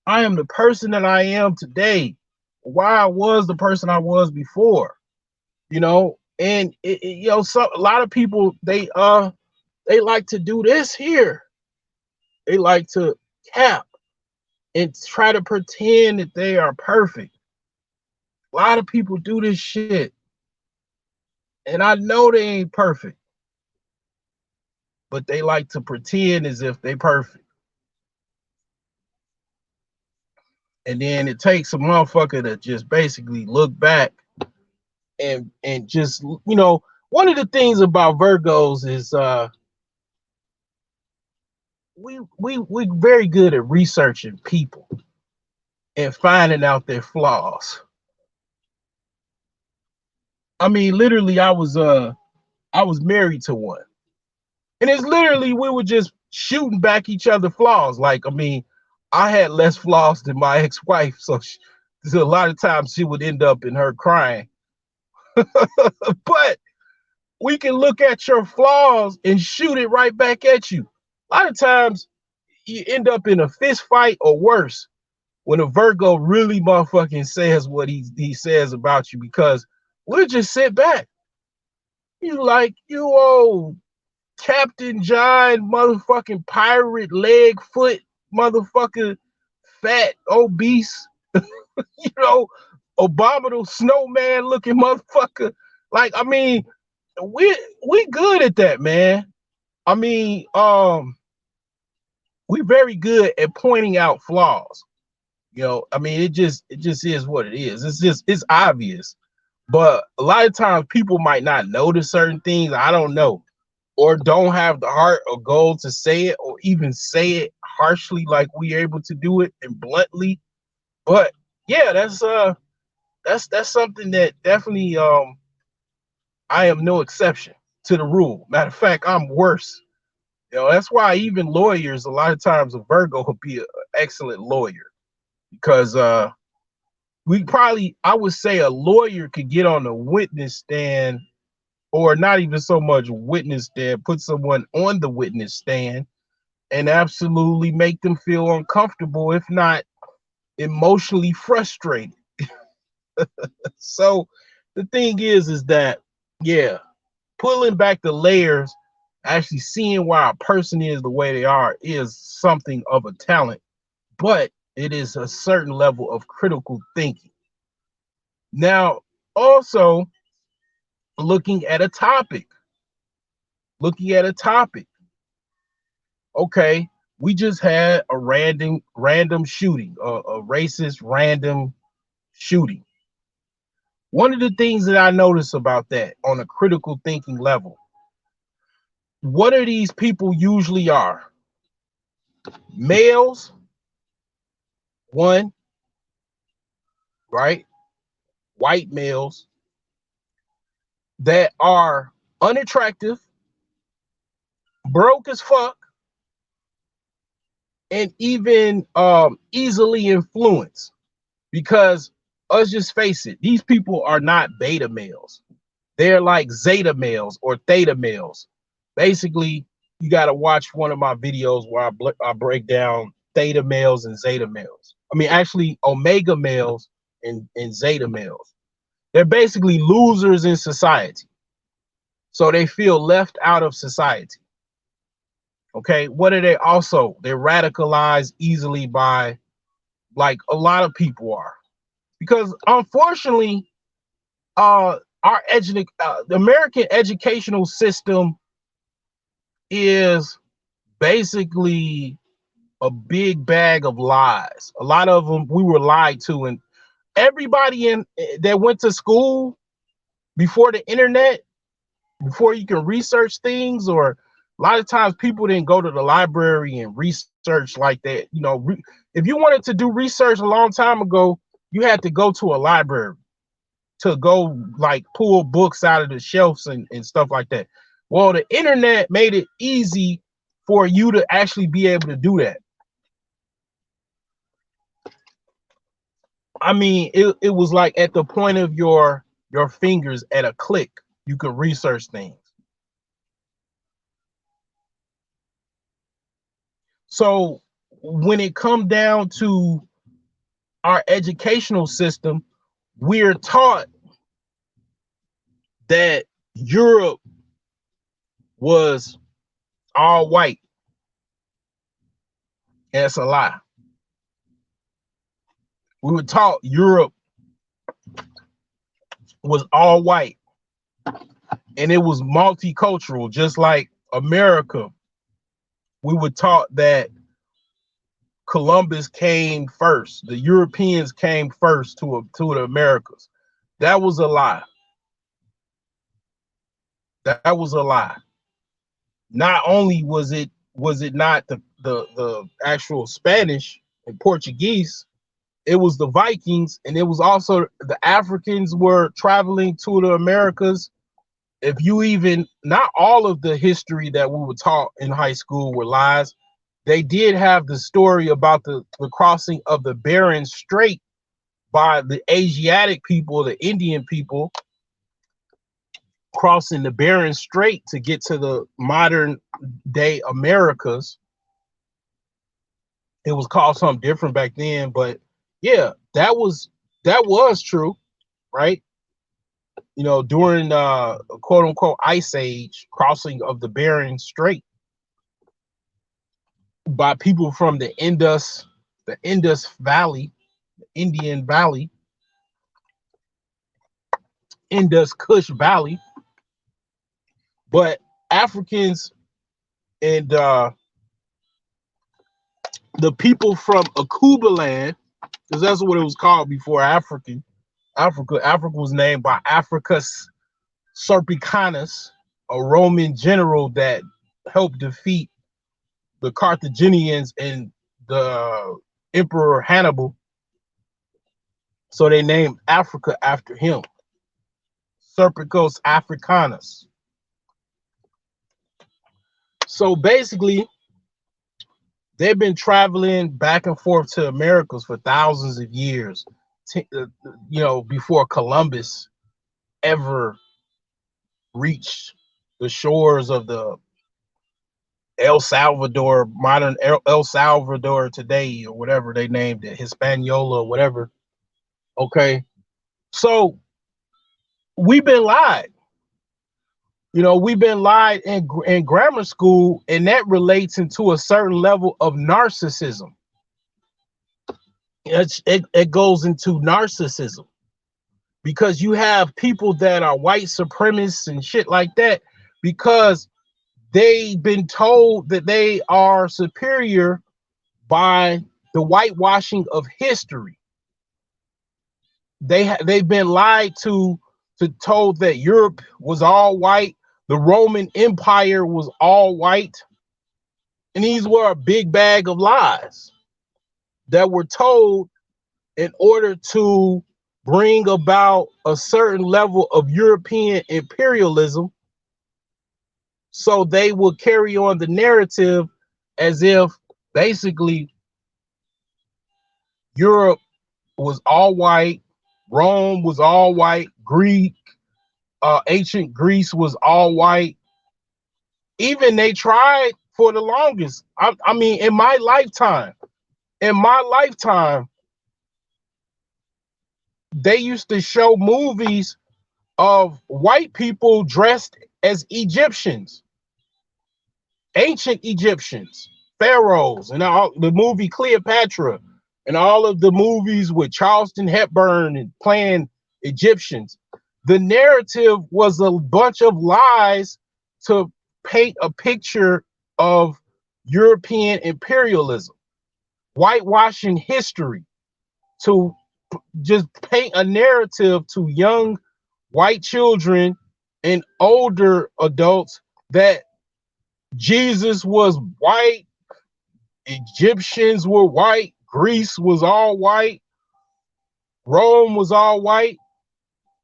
I am the person that I am today, why I was the person I was before, you know. And you know, so a lot of people they like to do this here. They like to cap and try to pretend that they are perfect. A lot of people do this shit, and I know they ain't perfect, but they like to pretend as if they perfect. And then it takes a motherfucker to just basically look back and just, you know, one of the things about Virgos is we very good at researching people and finding out their flaws. I mean, literally, I was married to one, and it's literally we were just shooting back each other flaws. Like, I mean, I had less flaws than my ex-wife, so a lot of times she would end up in her crying. But we can look at your flaws and shoot it right back at you. A lot of times you end up in a fist fight or worse when a Virgo really motherfucking says what he says about you, because we'll just sit back. You like, you old Captain John motherfucking pirate leg foot motherfucker, fat, obese, you know, abominable snowman looking motherfucker. Like, I mean, we good at that, man. I mean, we very good at pointing out flaws. You know, I mean, it just is what it is. It's obvious. But a lot of times people might not notice certain things. I don't know, or don't have the heart or goal to say it, or even say it harshly like we are able to do it and bluntly. But yeah, that's something that definitely I am no exception to the rule. Matter of fact, I'm worse. You know, that's why even lawyers, a lot of times a Virgo would be an excellent lawyer, because I would say a lawyer could get on the witness stand, or not even so much witness stand, put someone on the witness stand and absolutely make them feel uncomfortable, if not emotionally frustrated. So the thing is that, yeah, pulling back the layers, actually seeing why a person is the way they are, is something of a talent, but it is a certain level of critical thinking. Now, also looking at a topic, okay, we just had a random shooting, a racist random shooting. One of the things that I notice about that on a critical thinking level, what are these people usually are? Males, one, right? White males that are unattractive, broke as fuck, and even easily influenced. Because let's just face it, these people are not beta males. They're like zeta males or theta males. Basically, you got to watch one of my videos where I break down theta males and zeta males. I mean, actually, omega males and zeta males. They're basically losers in society. So they feel left out of society. Okay, what are they also? They're radicalized easily by, like a lot of people are. Because unfortunately, the American educational system is basically a big bag of lies. A lot of them we were lied to, and Everybody in that went to school before the internet, before you can research things, or a lot of times people didn't go to the library and research like that. You know, if you wanted to do research a long time ago, you had to go to a library to go like pull books out of the shelves and stuff like that. Well, the internet made it easy for you to actually be able to do that. I mean, it was like at the point of your fingers, at a click, you could research things. So when it comes down to our educational system, we're taught that Europe was all white. And that's a lie. We were taught Europe was all white and it was multicultural, just like America. We were taught that Columbus came first. The Europeans came first to the Americas. That was a lie. That was a lie. Not only was it not the actual Spanish and Portuguese, it was the Vikings, and it was also the Africans were traveling to the Americas. If you even, not all of the history that we were taught in high school were lies. They did have the story about the crossing of the Bering Strait by the Asiatic people, the Indian people, crossing the Bering Strait to get to the modern day Americas. It was called something different back then, but yeah, that was true, right? You know, during quote unquote ice age, crossing of the Bering Strait by people from the Indus Valley, Indian Valley, Indus Kush Valley. But Africans and the people from Akuba land, because that's what it was called before Africa was named by Africus Serpicanus, a Roman general that helped defeat the Carthaginians and the Emperor Hannibal. So they named Africa after him, Serpicus Africanus. So basically, they've been traveling back and forth to Americas for thousands of years, you know, before Columbus ever reached the shores of the El Salvador, modern El Salvador today, or whatever they named it, Hispaniola, or whatever. Okay, so we've been lied. You know, we've been lied in grammar school, and that relates into a certain level of narcissism. It goes into narcissism because you have people that are white supremacists and shit like that because they've been told that they are superior by the whitewashing of history. They've been lied to told that Europe was all white, the Roman Empire was all white, and these were a big bag of lies that were told in order to bring about a certain level of European imperialism, so they will carry on the narrative as if basically Europe was all white, Rome was all white, ancient Greece was all white. Even they tried for the longest. I mean, in my lifetime, they used to show movies of white people dressed as Egyptians, ancient Egyptians, pharaohs, and all the movie Cleopatra, and all of the movies with Charleston Hepburn and playing Egyptians. The narrative was a bunch of lies to paint a picture of European imperialism, whitewashing history to just paint a narrative to young white children and older adults that Jesus was white, Egyptians were white, Greece was all white, Rome was all white.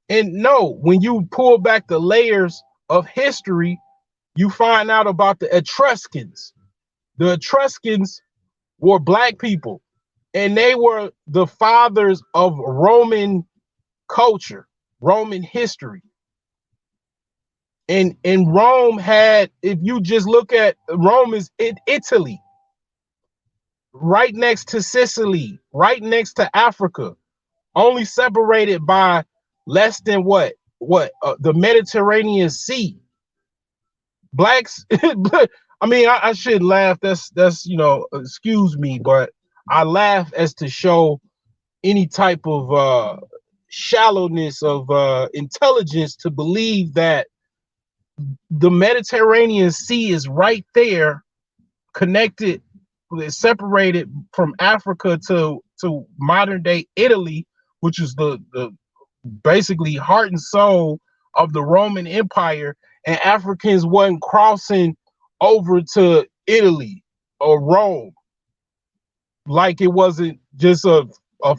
And no, when you pull back the layers of history, you find out about the Etruscans. The Etruscans were black people, and they were the fathers of Roman culture, Roman history. And Rome had, if you just look at Rome, is in Italy, right next to Sicily, right next to Africa, only separated by less than the Mediterranean Sea. Blacks, I mean, I should laugh. That's excuse me, but I laugh as to show any type of shallowness of intelligence to believe that the Mediterranean Sea is right there, connected, separated from Africa to modern day Italy, which is the basically heart and soul of the Roman Empire, and Africans wasn't crossing over to Italy or Rome like it wasn't just a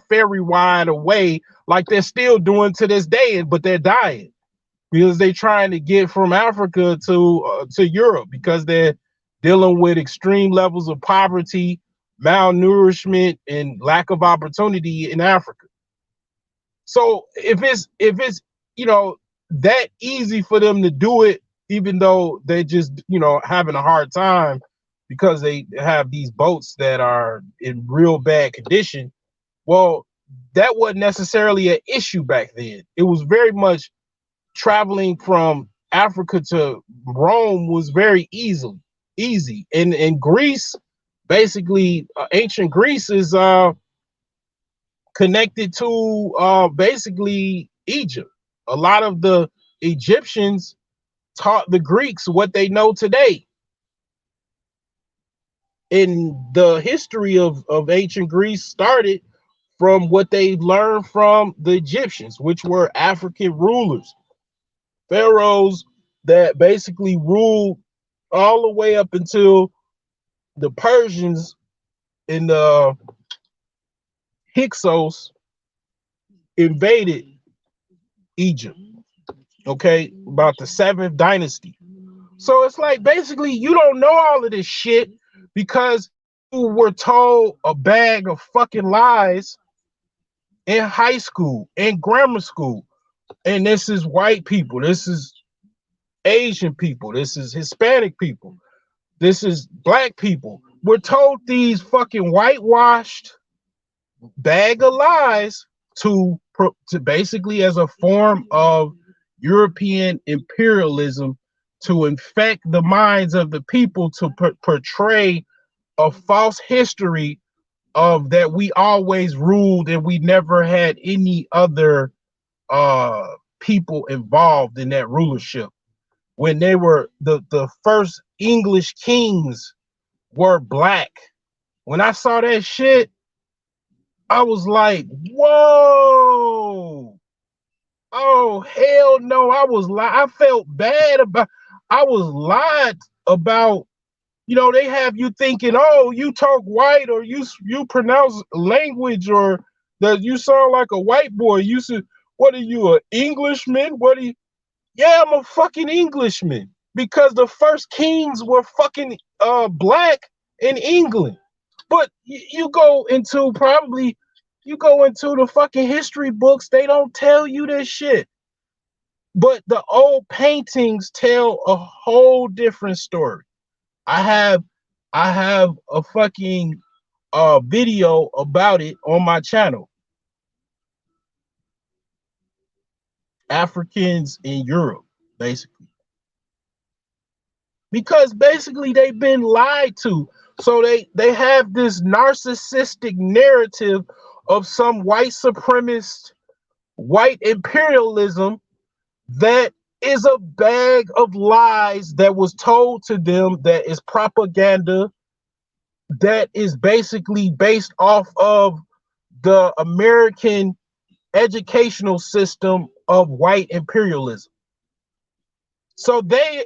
ferry ride away, like they're still doing to this day, but they're dying because they're trying to get from Africa to Europe because they're dealing with extreme levels of poverty, malnourishment, and lack of opportunity in Africa. So if it's that easy for them to do it, even though they just having a hard time because they have these boats that are in real bad condition, well, that wasn't necessarily an issue back then. It was very much traveling from Africa to Rome was very easy. And Greece, basically, ancient Greece is connected to basically Egypt. A lot of the Egyptians taught the Greeks what they know today. And the history of ancient Greece started from what they learned from the Egyptians, which were African rulers, pharaohs that basically ruled all the way up until the Persians and the Hyksos invaded Egypt, okay, about the 7th dynasty. So it's like basically you don't know all of this shit because you were told a bag of fucking lies in high school and grammar school. And this is white people, this is Asian people, this is Hispanic people, this is black people. We're told these fucking whitewashed bag of lies to basically as a form of European imperialism to infect the minds of the people to portray a false history of that we always ruled and we never had any other people involved in that rulership. When they were the first English kings were black. When I saw that shit, I was like, whoa. Oh, hell no. I felt bad about, I was lied about. They have you thinking, oh, you talk white or you pronounce language or that you sound like a white boy. You said, what are you, an Englishman? What are you? Yeah, I'm a fucking Englishman because the first kings were fucking black in England. But you go into the fucking history books, they don't tell you this shit. But the old paintings tell a whole different story. I have a fucking video about it on my channel. Africans in Europe, basically. Because basically they've been lied to. So they have this narcissistic narrative of some white supremacist, white imperialism that is a bag of lies that was told to them, that is propaganda, that is basically based off of the American educational system of white imperialism. So they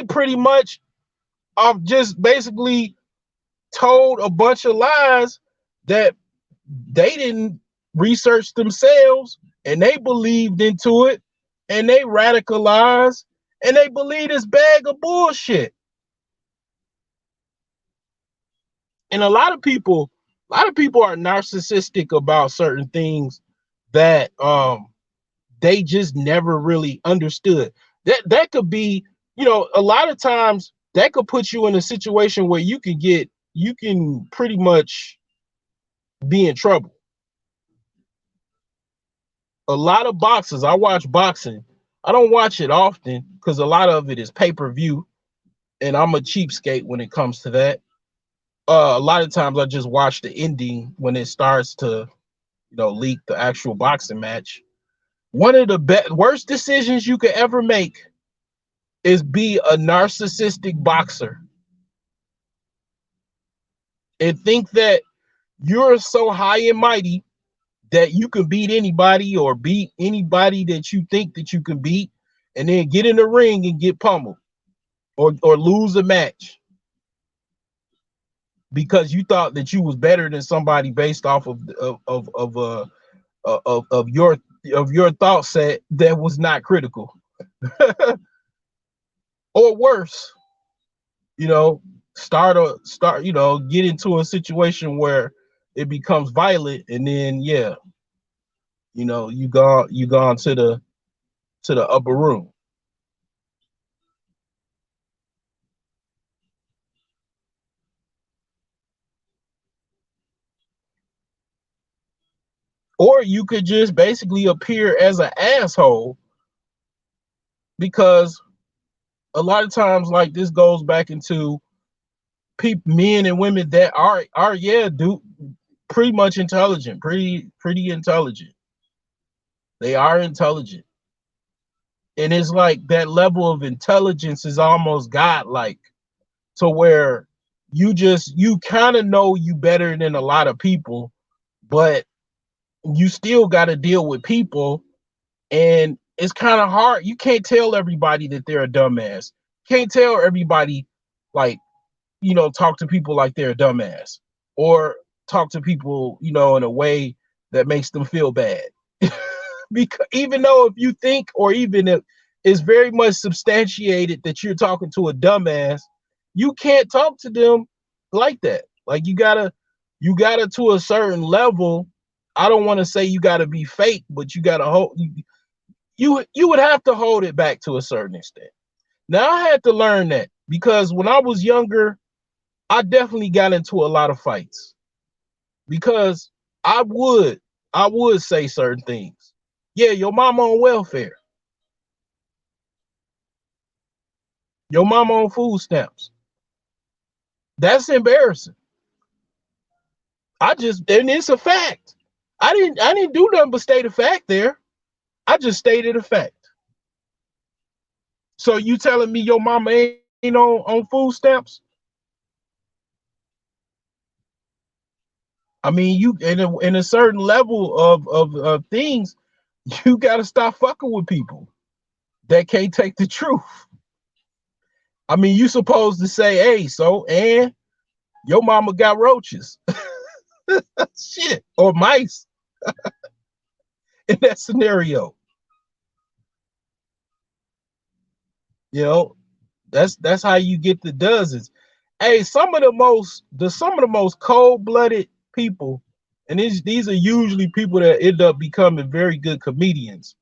pretty much have just basically told a bunch of lies that they didn't research themselves, and they believed into it, and they radicalized, and they believe this bag of bullshit. And a lot of people are narcissistic about certain things that they just never really understood. That could be, a lot of times that could put you in a situation where you can pretty much be in trouble. A lot of boxers, I watch boxing. I don't watch it often because a lot of it is pay-per-view, and I'm a cheapskate when it comes to that. A lot of times I just watch the ending when it starts to, leak the actual boxing match. One of the worst decisions you could ever make is be a narcissistic boxer and think that you're so high and mighty that you can beat anybody or beat anybody that you think that you can beat, and then get in the ring and get pummeled or lose a match because you thought that you was better than somebody based off of your thought set that was not critical. Or worse, you know, get into a situation where it becomes violent, and then you gone to the upper room. Or you could just basically appear as an asshole, because a lot of times, like, this goes back into people, men and women that are pretty much intelligent, pretty intelligent. They are intelligent, and it's like that level of intelligence is almost godlike, to where you kind of know you better than a lot of people, but you still got to deal with people, and it's kind of hard. You can't tell everybody that they're a dumbass. Can't tell everybody, like, talk to people like they're a dumbass, or talk to people, in a way that makes them feel bad. Because even though if you think, or even if it's very much substantiated that you're talking to a dumbass, you can't talk to them like that. Like, you gotta to a certain level. I don't want to say you gotta be fake, but you gotta hold you would have to hold it back to a certain extent. Now, I had to learn that, because when I was younger, I definitely got into a lot of fights, because I would say certain things. Yeah, your mama on welfare. Your mama on food stamps. That's embarrassing. And it's a fact. I didn't do nothing but state a fact there. I just stated a fact. So you telling me your mama ain't on food stamps? I mean, you in a certain level of things, you gotta stop fucking with people that can't take the truth. I mean, you supposed to say, hey, so, and your mama got roaches. Shit. Or mice in that scenario. You know, that's how you get the dozens. Hey, some of the most cold-blooded people, and these are usually people that end up becoming very good comedians.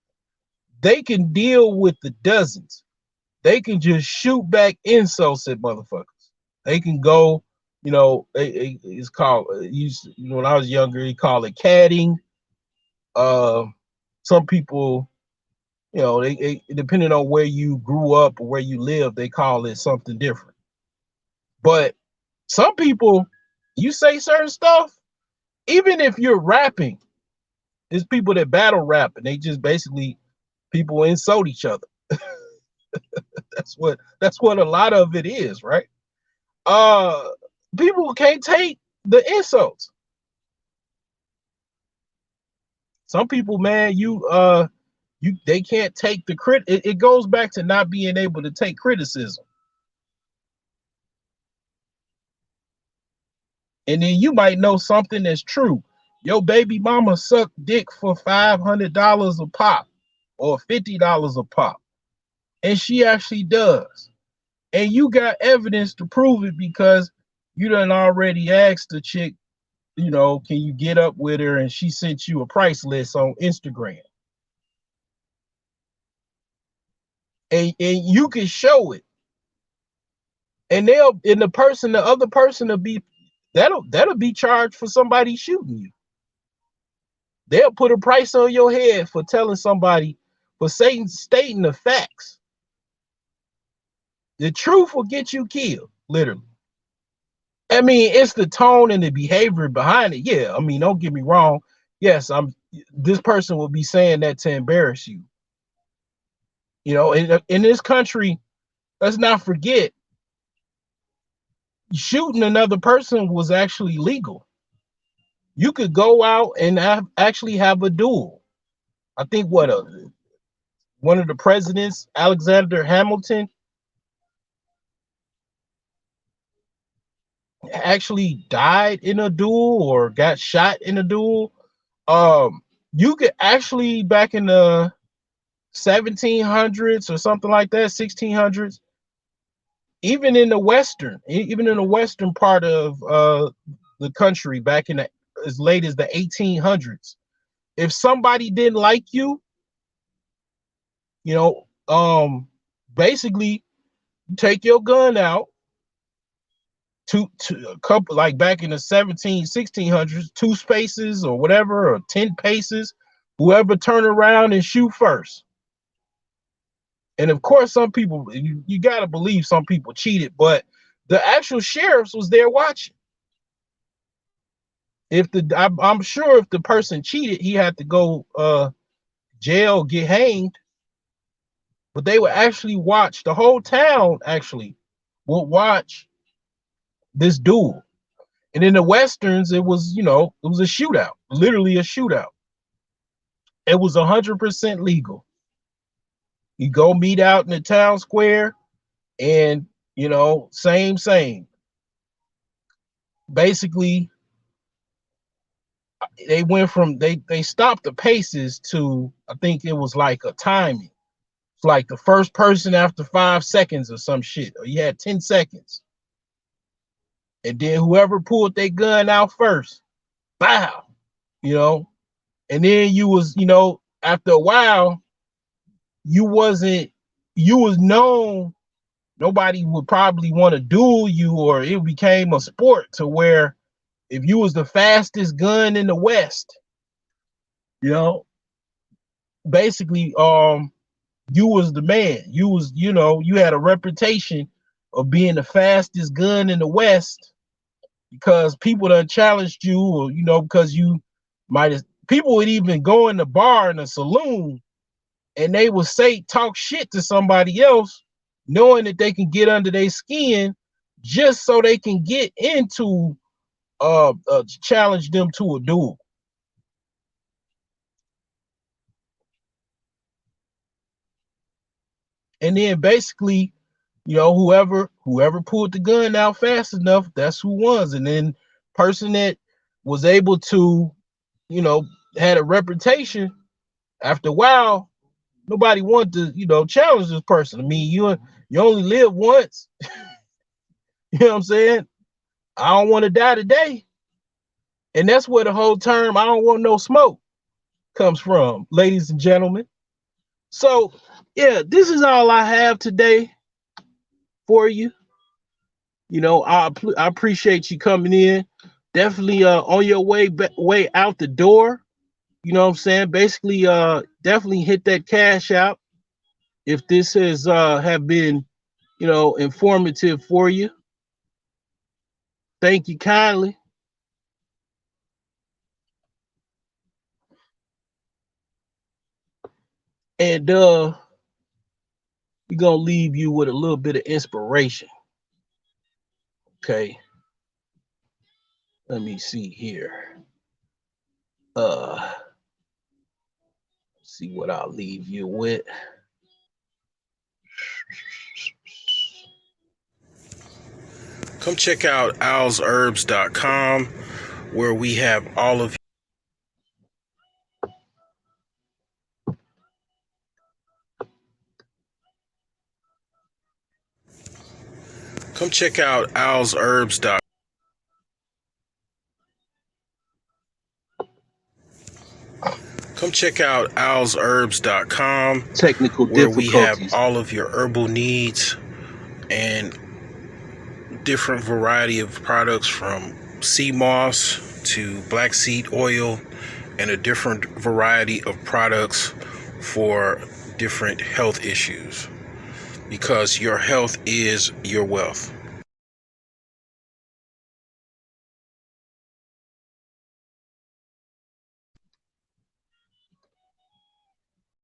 They can deal with the dozens. They can just shoot back insults at motherfuckers. They can go, it's called, when I was younger, he called it catting. Some people, they depending on where you grew up or where you live, they call it something different. But some people, you say certain stuff, even if you're rapping, there's people that battle rap, and they just basically, people insult each other. That's what a lot of it is, right? uh People can't take the insults. Some people, man, they can't take the it goes back to not being able to take criticism. And then you might know something that's true. Your baby mama sucked dick for $500 a pop or $50 a pop. And she actually does. And you got evidence to prove it because you done already asked the chick, can you get up with her? And she sent you a price list on Instagram. And you can show it. And the other person will be that'll be charged for somebody shooting you. They'll put a price on your head for telling somebody, for stating the facts. The truth will get you killed, literally. I mean, it's the tone and the behavior behind it. Yeah, I mean, don't get me wrong. Yes, this person will be saying that to embarrass you. In this country, let's not forget, shooting another person was actually legal. You could go out and actually have a duel. I think one of the presidents, Alexander Hamilton, actually died in a duel or got shot in a duel. You could actually, back in the 1700s or something like that, 1600s, even in the western part of the country, back in as late as the 1800s, if somebody didn't like you, basically take your gun out to a couple, like back in the 1600s, 2 spaces or whatever, or 10 paces, whoever turn around and shoot first. And of course, some people, you got to believe some people cheated, but the actual sheriffs was there watching. I'm sure if the person cheated, he had to go jail, get hanged. But they would actually watch, the whole town actually would watch this duel. And in the westerns, it was a shootout, literally a shootout. It was 100% legal. You go meet out in the town square, and same. Basically, they went from they stopped the paces to, I think it was like a timing. It's like the first person after 5 seconds or some shit, or you had 10 seconds. And then whoever pulled their gun out first, bow, and then you was, after a while, you was known. Nobody would probably want to duel you, or it became a sport to where if you was the fastest gun in the West, basically, you was the man. You had a reputation of being the fastest gun in the West because people done challenged you, or, because you might have, people would even go in the bar in a saloon and they would talk shit to somebody else, knowing that they can get under their skin just so they can get into challenge them to a duel. And then basically, whoever pulled the gun out fast enough, that's who won. And then person that was able to, had a reputation, after a while, nobody wanted to, challenge this person. I mean, you only live once. You know what I'm saying? I don't want to die today. And that's where the whole term "I don't want no smoke" comes from, ladies and gentlemen. So, yeah, this is all I have today for you. I appreciate you coming in. Definitely on your way out the door. You know what I'm saying? Basically, definitely hit that Cashapp if this has have been, informative for you. Thank you kindly. And we're gonna leave you with a little bit of inspiration. Okay. Let me see here. See what I'll leave you with. Come check out owlsherbs.com, where we have all of Come check out owlsherbs.com. Come check out owlsherbs.com, Technical where we have difficulties. all of your herbal needs and different variety of products, from sea moss to black seed oil, and a different variety of products for different health issues, because your health is your wealth.